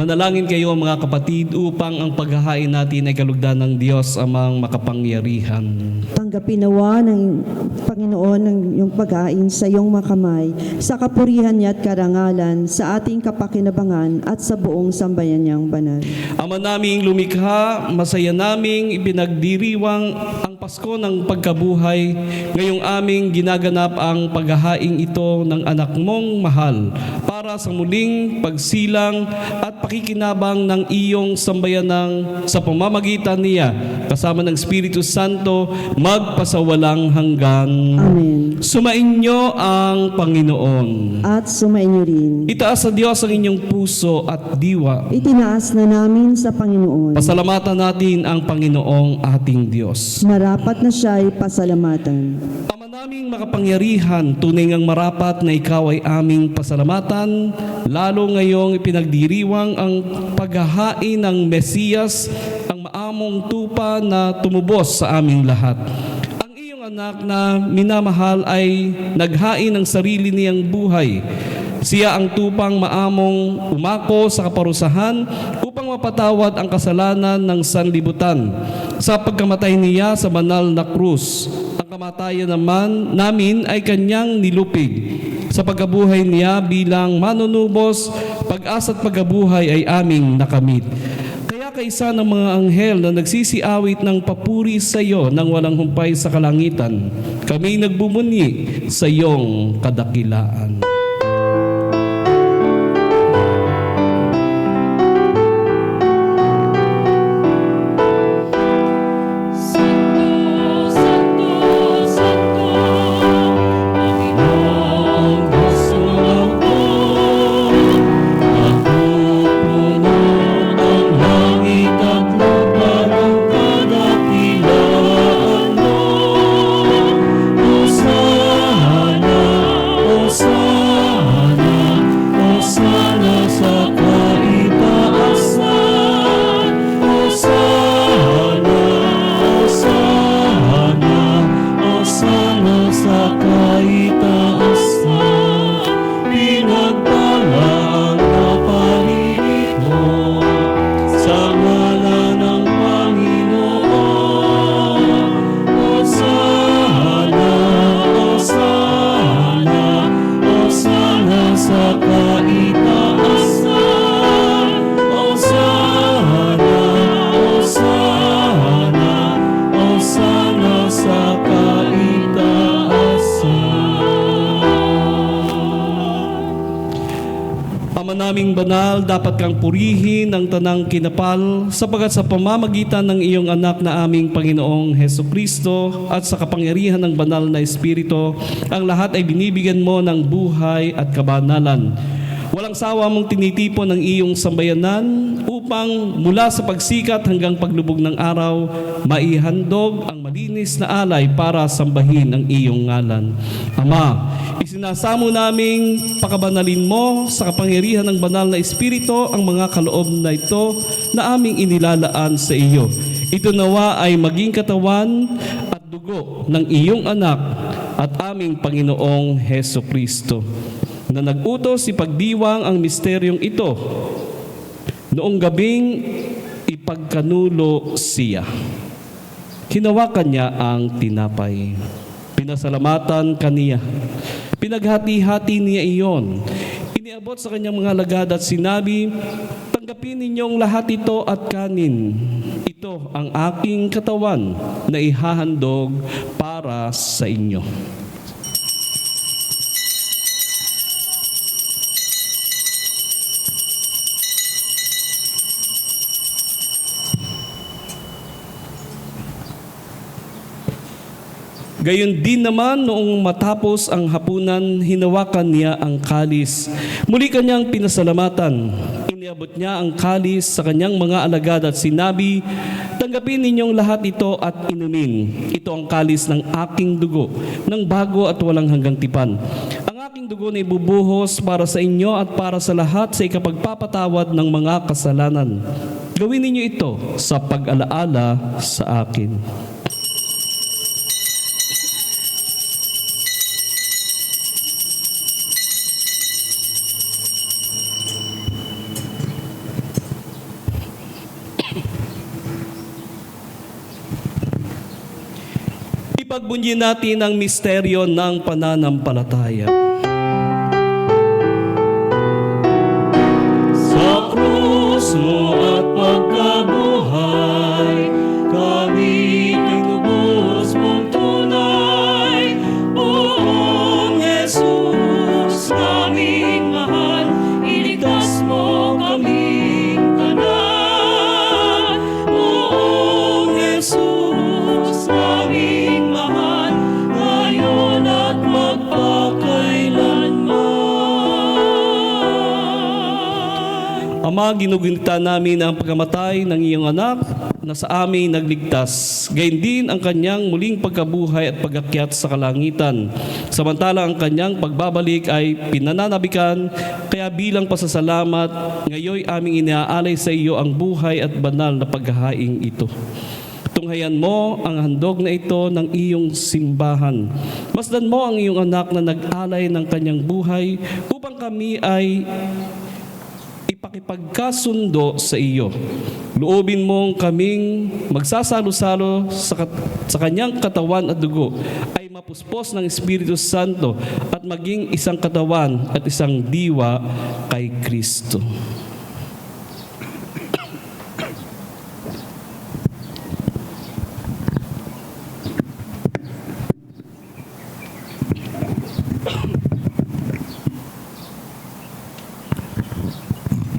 Manalangin kayo mga kapatid upang ang paghahain natin ay kalugdan ng Diyos amang makapangyarihan. Tanggapin nawa ng Panginoon ang iyong paghain sa iyong mga kamay, sa kapurihan niya at karangalan, sa ating kapakinabangan at sa buong sambayan niyang banal. Ama naming lumikha, masaya naming ipinagdiriwang ang Pasko ng pagkabuhay. Ngayong aming ginaganap ang paghahaing ito ng anak mong mahal para sa muling pagsilang at pakikinabang ng iyong sambayanang sa pamamagitan niya kasama ng Espiritu Santo magpasawalang hanggan. Amen. Sumainyo ang Panginoon. At sumainyo rin. Itaas sa Diyos ang inyong puso at diwa. Itinaas na namin sa Panginoon. Pasalamatan natin ang Panginoong ating Diyos. Marapat na siya'y pasalamatan. Ama naming makapangyarihan, tunay ngang marapat na ikaw ay aming pasalamatan, lalo ngayong ipinagdiriwang ang paghahain ng Mesiyas, ang maamong tupa na tumubos sa aming lahat. Ang iyong anak na minamahal ay naghain ng sarili niyang buhay. Siya ang tupang maamong umako sa kaparusahan upang mapatawad ang kasalanan ng sanlibutan. Sa pagkamatay niya sa banal na krus, ang kamatayan naman namin ay kanyang nilupig. Sa pagkabuhay niya bilang manunubos, pag-asa at pagkabuhay ay aming nakamit. Kaya kaisa ng mga anghel na nagsisiawit ng papuri sa iyo nang walang humpay sa kalangitan, kami nagbubunyi sa iyong kadakilaan. Naming banal, dapat kang purihin ng tanang kinapal sapagat sa pamamagitan ng iyong anak na aming Panginoong Hesukristo at sa kapangyarihan ng banal na Espiritu, ang lahat ay binibigyan mo ng buhay at kabanalan. Walang sawa mong tinitipon ang iyong sambayanan upang mula sa pagsikat hanggang paglubog ng araw, maihandog ang malinis na alay para sambahin ang iyong ngalan. Ama, isinasamo naming pakabanalin mo sa kapangyarihan ng banal na Espiritu ang mga kaloob na ito na aming inilalaan sa iyo. Ito nawa ay maging katawan at dugo ng iyong anak at aming Panginoong Hesukristo, na nag-utos ipagdiwang ang misteryong ito noong gabing ipagkanulo siya. Hinawakan niya ang tinapay. Pinasalamatan kaniya. Pinaghati-hati niya iyon. Iniabot sa kanyang mga alagad at sinabi, "Tanggapin ninyong lahat ito at kanin. Ito ang aking katawan na ihahandog para sa inyo." Gayon din naman noong matapos ang hapunan, hinawakan niya ang kalis. Muli kanyang pinasalamatan. Iniabot niya ang kalis sa kanyang mga alagad at sinabi, "Tanggapin ninyong lahat ito at inumin. Ito ang kalis ng aking dugo, ng bago at walang hanggang tipan. Ang aking dugo na ibubuhos para sa inyo at para sa lahat sa ikapagpapatawad ng mga kasalanan. Gawin ninyo ito sa pag-alaala sa akin." Ipagbunyi natin ang misteryo ng pananampalataya. Sa krus mo at pagkabuhay, kami pinubos mong tunay. Poong Jesus, naming mahal, iligtas mo kaming tanan. Poong Jesus, naming mahal, ngayon at magpakailanman. Ama, ginugunita namin ang pagkamatay ng iyong anak na sa amin nagligtas. Gayon din ang kanyang muling pagkabuhay at pagakyat sa kalangitan. Samantala ang kanyang pagbabalik ay pinananabikan, kaya bilang pasasalamat, ngayon aming inaalay sa iyo ang buhay at banal na paghahaing ito. Tunghayan mo ang handog na ito ng iyong simbahan. Masdan mo ang iyong anak na nag-alay ng kanyang buhay upang kami ay ipakipagkasundo sa iyo. Loobin mong kaming magsasalo-salo sa kanyang katawan at dugo ay mapuspos ng Espiritu Santo at maging isang katawan at isang diwa kay Kristo.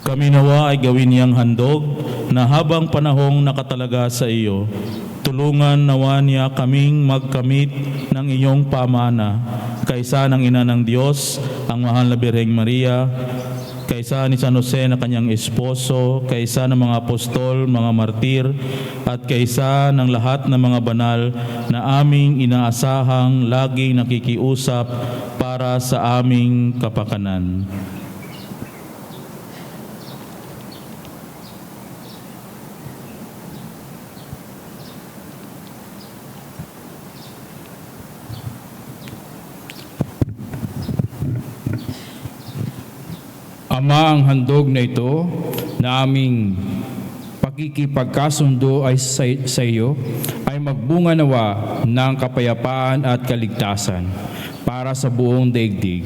Kami nawa ay gawin niyang handog na habang panahong nakatalaga sa iyo, tulungan nawa niya kaming magkamit ng iyong pamana, kaysa ng Ina ng Diyos, ang mahal na Birheng Maria, kaysa ni San Jose na kanyang esposo, kaysa ng mga apostol, mga martir, at kaysa ng lahat ng mga banal na aming inaasahang laging nakikiusap para sa aming kapakanan. Ama, ang handog na ito na aming pakikipagkasundo ay sa iyo ay magbunga nawa ng kapayapaan at kaligtasan para sa buong daigdig.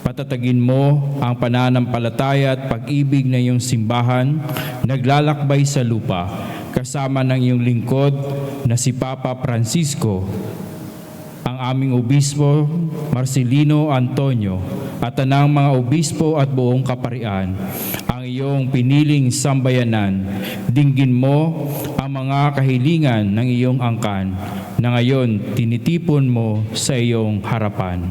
Patatagin mo ang pananampalataya at pag-ibig na iyong simbahan naglalakbay sa lupa kasama ng iyong lingkod na si Papa Francisco, ang aming obispo Marcelino Antonio at anang mga obispo at buong kaparian, ang iyong piniling sambayanan. Dinggin mo ang mga kahilingan ng iyong angkan na ngayon tinitipon mo sa iyong harapan.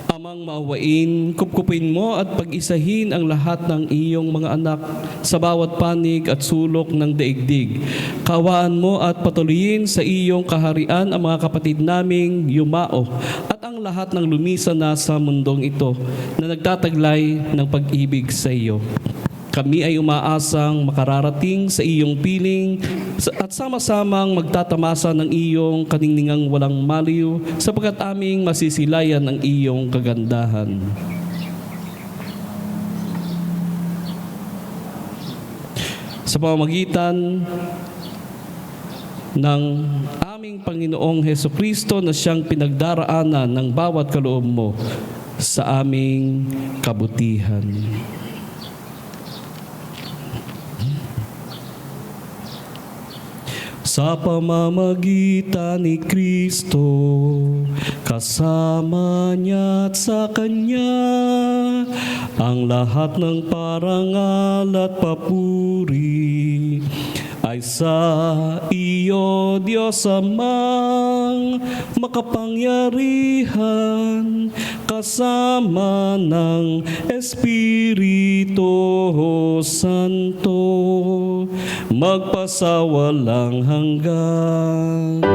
Amang maawain, kupkupin mo at pag-isahin ang lahat ng iyong mga anak sa bawat panig at sulok ng daigdig. Kawaan mo at patuloyin sa iyong kaharian ang mga kapatid naming yumao at ang lahat ng lumisan na sa mundong ito na nagtataglay ng pag-ibig sa iyo. Kami ay umaasang makararating sa iyong piling at sama-samang magtatamasa ng iyong kaningningang walang maliw sapagkat aming masisilayan ang iyong kagandahan. Sa pamamagitan ng aming Panginoong Hesukristo na siyang pinagdaraanan ng bawat kaloob mo sa aming kabutihan. Sa pamamagitan ni Kristo, kasama niya at sa Kanya, ang lahat ng parangal at papuri ay sa iyo, Diyos Amang makapangyarihan, kasama ng Espiritu Santo, magpasawalang hanggan.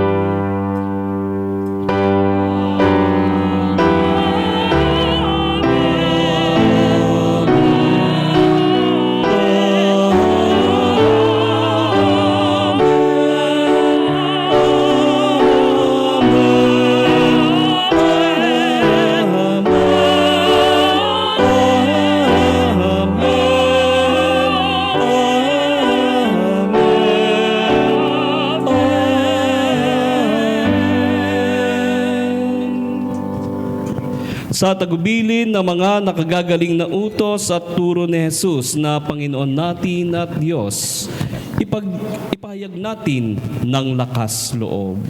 sa tagubilin ng mga nakagagaling na utos at turo ni Jesus na Panginoon natin at Diyos, ipahayag natin ng lakas loob.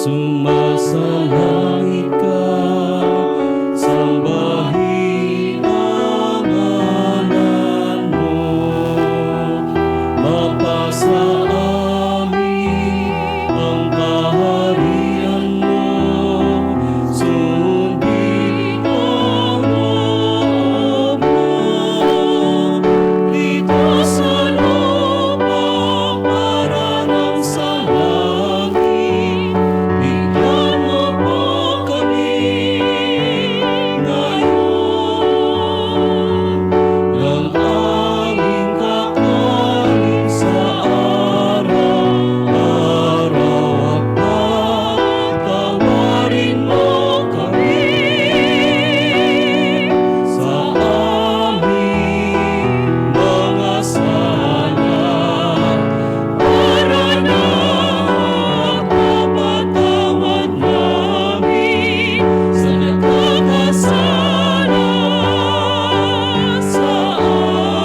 Sumasalangit ka, sambahin ang ngalan mo. Mapasa amin ang kaharian mo, sundin ang loob mo. Dito sa lupa para ng sa langit, bigyan mo po kami ngayon ng aming kakanin sa araw-araw, at patawarin mo kami sa aming mga sala, para na mapatawad namin sa nagkakasala sa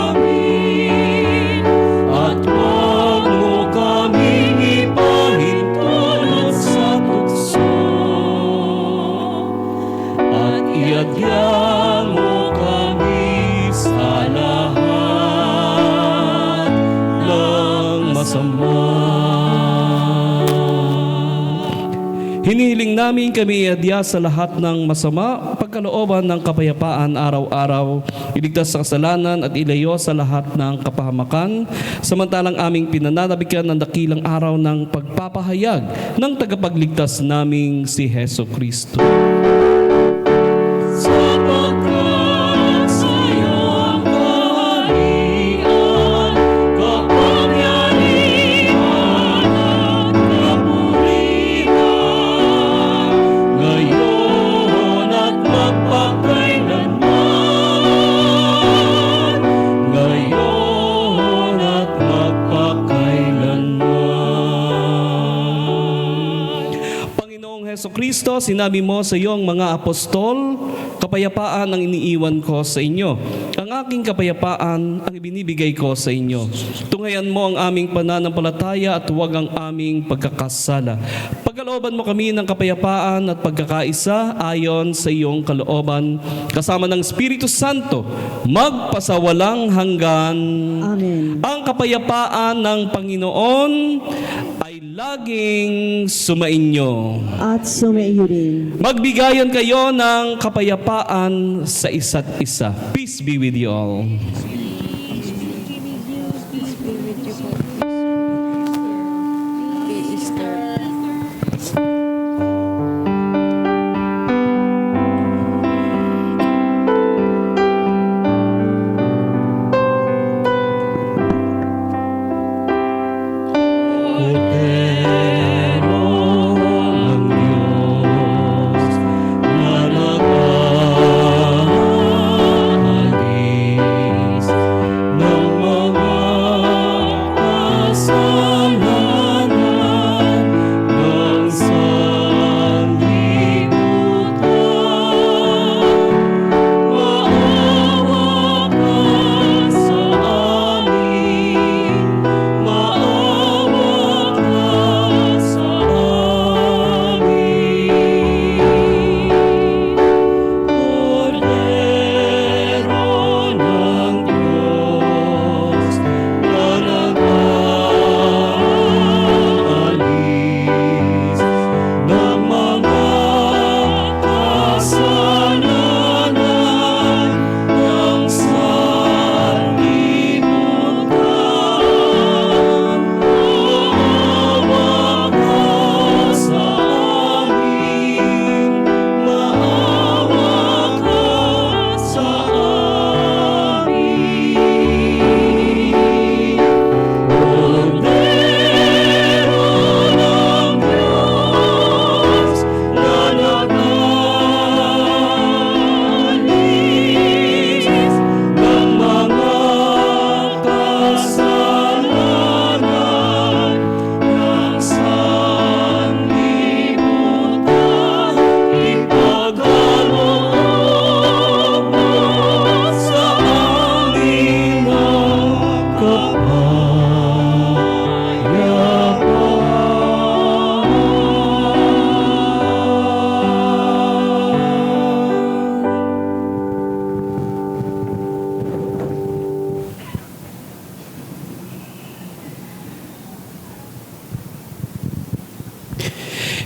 amin, at huwag mo kaming ipahintulot sa tukso, at iadya mo kami sa lahat ng masama. Hinihiling namin kami iadya sa lahat ng masama, pagkalooban ng kapayapaan araw-araw, iligtas sa kasalanan at ilayo sa lahat ng kapahamakan, samantalang aming pinananabikan ng dakilang araw ng pagpapahayag ng tagapagligtas naming si Heso Kristo. Sapagkat sa iyong kaharian, kapangyarihan at kapurihan, ngayon at magpakailanman, ngayon at magpakailanman. Panginoong Heso Kristo, sinabi mo sa iyong mga apostol, kapayapaan ang iniiwan ko sa inyo. Ang aking kapayapaan ang ibinibigay ko sa inyo. Tungayan mo ang aming pananampalataya at huwag ang aming pagkakasala. Pagkalooban mo kami ng kapayapaan at pagkakaisa ayon sa iyong kalooban, kasama ng Espiritu Santo, magpasawalang hanggan. Amen. Ang kapayapaan ng Panginoon ay laging sumainyo. At sumaiyo rin. Magbigayan kayo ng kapayapaan sa isa't isa. Peace be with you all. Ng mga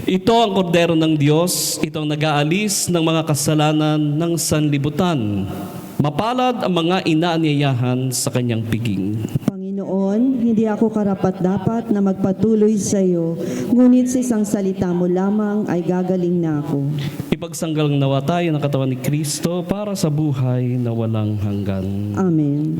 Ito ang kordero ng Diyos, ito ang nag-aalis ng mga kasalanan ng sanlibutan. Mapalad ang mga inaanyayahan sa kanyang piging. Panginoon, hindi ako karapat-dapat na magpatuloy sa iyo, ngunit sa isang salita mo lamang ay gagaling na ako. Ipagsanggalang nawa tayo ng katawan ni Kristo para sa buhay na walang hanggan. Amen.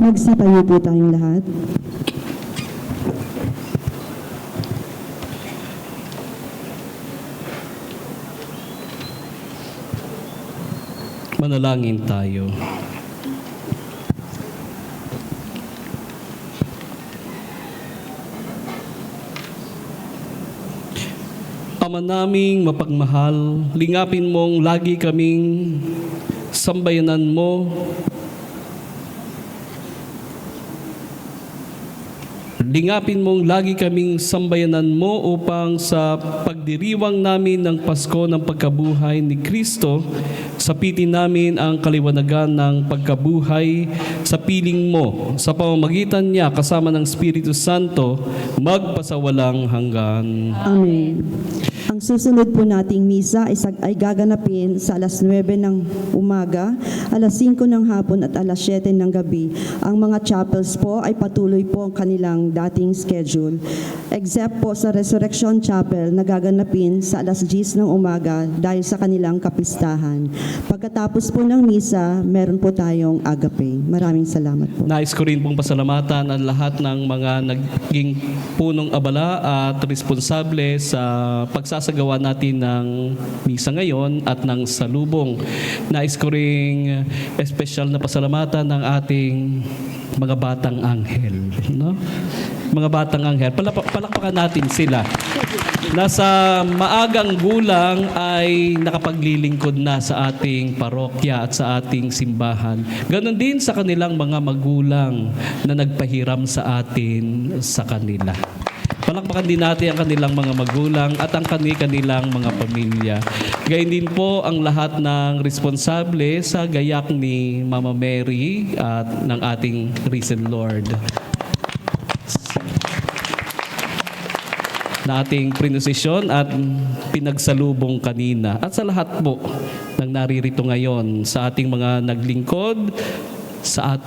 Magsitayo po tayong lahat. Manalangin tayo. Ama naming mapagmahal, lingapin mong lagi kaming sambayanan mo. Lingapin mong lagi kaming sambayanan mo upang sa pagdiriwang namin ng Pasko ng pagkabuhay ni Kristo, sapitin namin ang kaliwanagan ng pagkabuhay sa piling mo. Sa pamamagitan niya kasama ng Espiritu Santo, magpasawalang hanggan. Amen. Ang susunod po nating misa ay gaganapin sa alas 9 ng umaga, alas 5 ng hapon at alas 7 ng gabi. Ang mga chapels po ay patuloy po ang kanilang dating schedule, except po sa Resurrection Chapel na gaganapin sa alas 10 ng umaga dahil sa kanilang kapistahan. Pagkatapos po ng misa, meron po tayong agape. Maraming salamat po. Nais ko rin pong pasalamatan ang lahat ng mga naging punong abala at responsable sa pagsasagawa natin ng misa ngayon at ng salubong. Nais ko ring espesyal na pasalamatan ng ating mga batang anghel. No? Mga batang anghel, palakpakan natin sila. Nasa maagang gulang ay nakapaglilingkod na sa ating parokya at sa ating simbahan. Ganon din sa kanilang mga magulang na nagpahiram sa atin sa kanila. Palakpakan din natin ang kanilang mga magulang at ang kanilang mga pamilya. Gayun din po ang lahat ng responsable sa gayak ni Mama Mary at ng ating risen Lord. Na ating prinosisyon at pinagsalubong kanina. At sa lahat po ng naririto ngayon, sa ating mga naglingkod, sa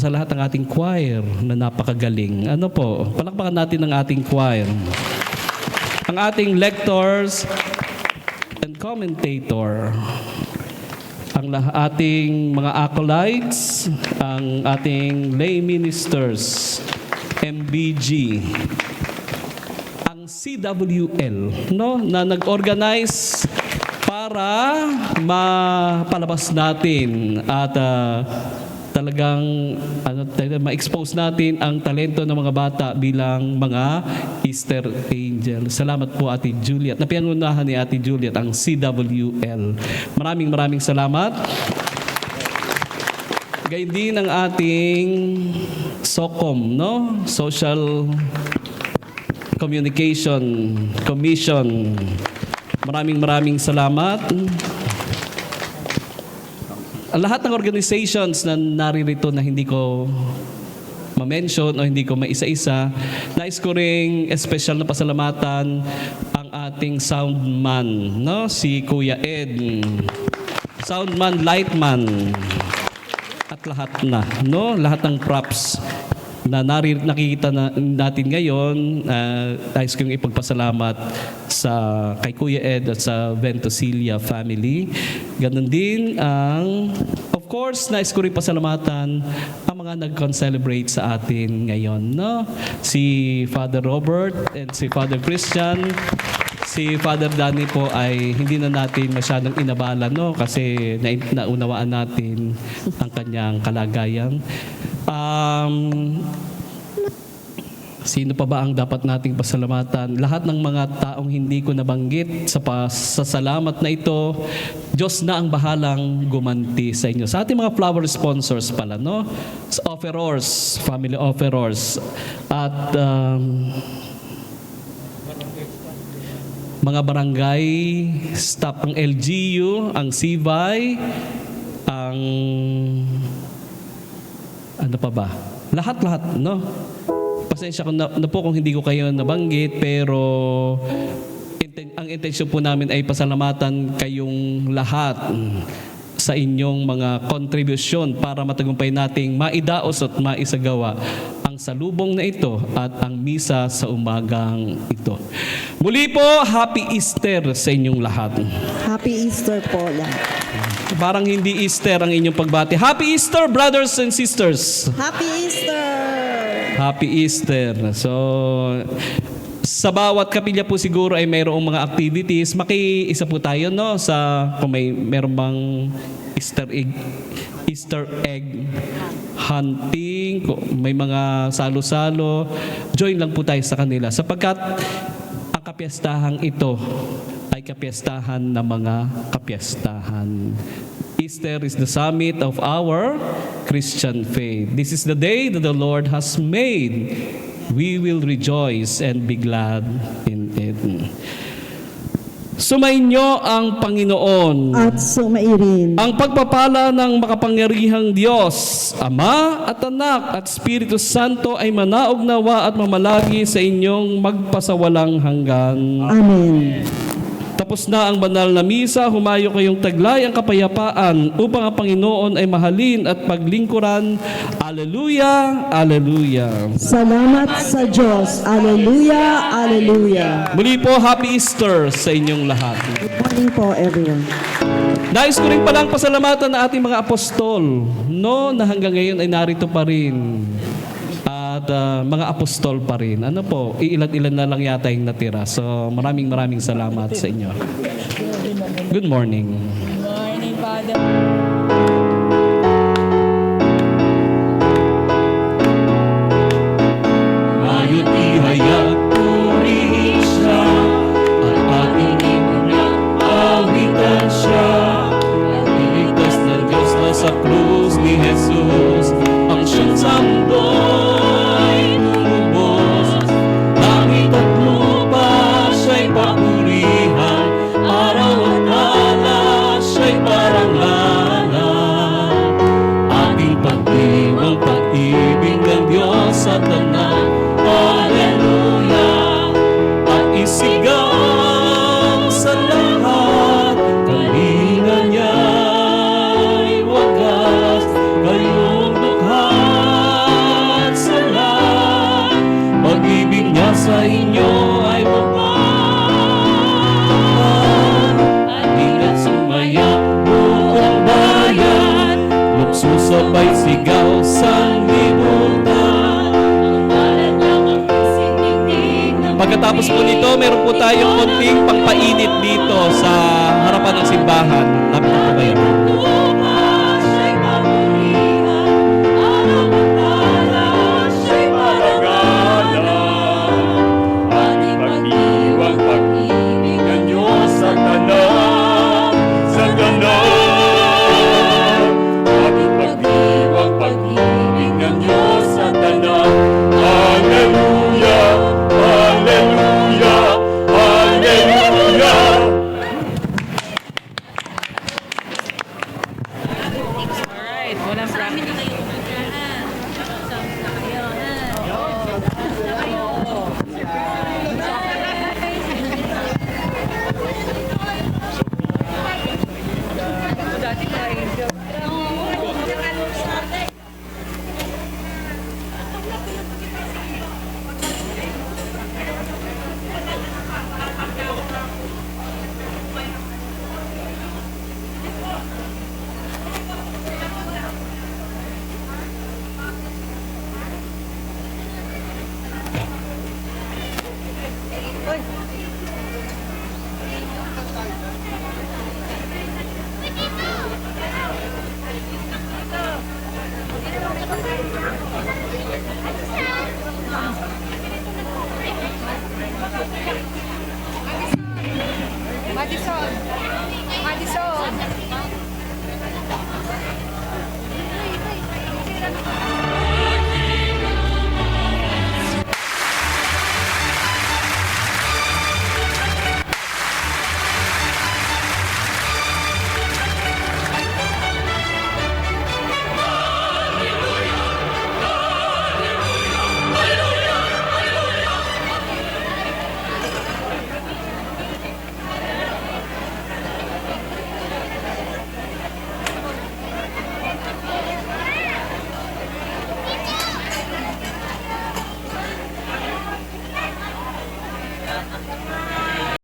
lahat ng ating choir na napakagaling. Ano po, palakpakan natin ang ating choir. Ang ating lectors and commentator, ang ating mga acolytes, ang ating lay ministers, MBG, ang CWL, no, na nag-organize para mapalabas natin at talagang ma-expose natin ang talento ng mga bata bilang mga Easter Angel. Salamat po Ate Juliet. Napiangunahan ni Ate Juliet ang CWL. Maraming salamat. Gayun din ang ating SOCOM, no? Social Communication Commission. Maraming salamat. Lahat ng organizations na naririto na hindi ko ma-mention o hindi ko maisa-isa, nais ko ring espesyal na pasalamatan ang ating soundman, no? Si Kuya Ed, soundman, lightman, at lahat na, no? Lahat ng props na nakikita natin ngayon, nais kong ipagpasalamat kay Kuya Ed at sa Ventosilia family. Ganon din of course, nais ko rin pasalamatan ang mga nag-celebrate sa atin ngayon. No? Si Father Robert and si Father Christian. Si Father Danny po ay hindi na natin masyadong inabala, no? Kasi naunawaan natin ang kanyang kalagayan. Sino pa ba ang dapat nating pasalamatan? Lahat ng mga taong hindi ko nabanggit sa salamat na ito, Diyos na ang bahalang gumanti sa inyo. Sa ating mga flower sponsors pala, no? Offerors, family offerors, at mga barangay, staff ng LGU, ang CVI, ang ano pa ba? Lahat-lahat, no? Pasensya ko na po kung hindi ko kayo nabanggit, pero ang intensyon po namin ay pasalamatan kayong lahat sa inyong mga kontribusyon para matagumpay nating maidaos at maisagawa ang ang salubong na ito at ang misa sa umagang ito. Muli po, Happy Easter sa inyong lahat. Happy Easter po lahat. Parang hindi Easter ang inyong pagbati. Happy Easter, brothers and sisters! Happy Easter! Happy Easter. So, sa bawat kapilya po siguro ay mayroong mga activities. Makiisa po tayo, no? Kung mayroong bang Easter egg hunting, kung may mga salo-salo, join lang po tayo sa kanila. Sapagkat ang kapiyastahan ito ay kapiyastahan ng mga kapiyastahan. Easter is the summit of our Christian faith. This is the day that the Lord has made. We will rejoice and be glad in it. Sumainyo ang Panginoon. At sumairin. Ang pagpapala ng makapangyarihang Diyos, Ama at Anak at Espiritu Santo ay manaog nawa at mamalagi sa inyong magpasawalang hanggan. Amen. Tapos na ang banal na misa, humayo kayong taglay ang kapayapaan upang ang Panginoon ay mahalin at paglingkuran. Alleluia, Alleluia. Salamat sa Diyos. Alleluia, Alleluia. Muli po, Happy Easter sa inyong lahat. Good morning po, everyone. Nais ko rin palang pasalamatan na ating mga apostol, no, na hanggang ngayon ay narito pa rin. At mga apostol pa rin. Ano po, iilan-ilan na lang yata yung natira. So maraming salamat sa inyo. Good morning. Good morning, Father. Ngayon ihayag purihin siya at ating imunang awitan siya. Ang iligtas ng Diyos na sa krus ni Jesus, ang siyang sa mundo'y tumubos. Langit at lupa siya'y papurihan, araw at alak siya'y parangalan. Ating pagdiwang pag-ibig ng Diyos sa tanan. Alleluia! At isigang sa lahat, kalinga niya'y wagas. Kayong dukha at sala, pag-ibig niya sa inyo ay wagas. Ating at sumaya, buong bayan, lukso sabay sigaw sa libutan. Pagkatapos po nito, meron po tayong konting pagpainit dito sa harapan ng simbahan. Lapit po kayo. Alright, walang practice. Madison! Madison!